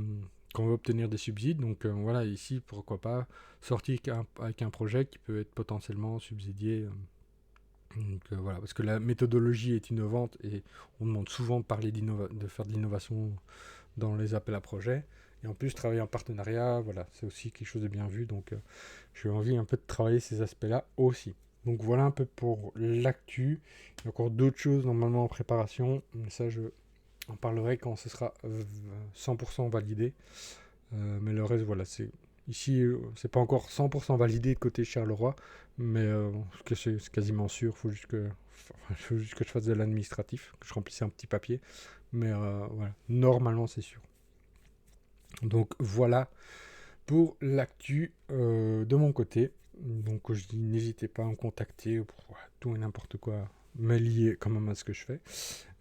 obtenir des subsides. Donc voilà, ici, pourquoi pas sortir avec un projet qui peut être potentiellement subsidié. Donc voilà, parce que la méthodologie est innovante et on demande souvent de faire de l'innovation dans les appels à projets. Et en plus, travailler en partenariat, voilà, c'est aussi quelque chose de bien vu. Donc j'ai envie un peu de travailler ces aspects-là aussi. Donc voilà un peu pour l'actu. Il y a encore d'autres choses normalement en préparation, mais ça je en parlerai quand ce sera 100% validé. Mais le reste, voilà, ici, c'est pas encore 100% validé côté Charleroi, mais c'est quasiment sûr. Faut juste que je fasse de l'administratif, que je remplisse un petit papier. Mais voilà, normalement c'est sûr. Donc voilà pour l'actu de mon côté. Donc je dis n'hésitez pas à me contacter pour tout et n'importe quoi, mais lié quand même à ce que je fais.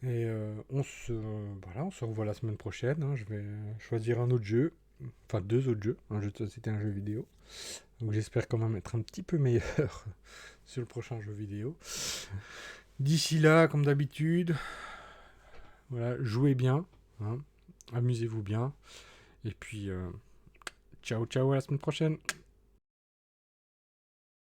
Et on se revoit la semaine prochaine. Hein. Je vais choisir un autre jeu, enfin 2 autres jeux, un jeu de société et un jeu vidéo. Donc j'espère quand même être un petit peu meilleur sur le prochain jeu vidéo. D'ici là, comme d'habitude, voilà, jouez bien, hein, amusez-vous bien. Et puis ciao ciao à la semaine prochaine.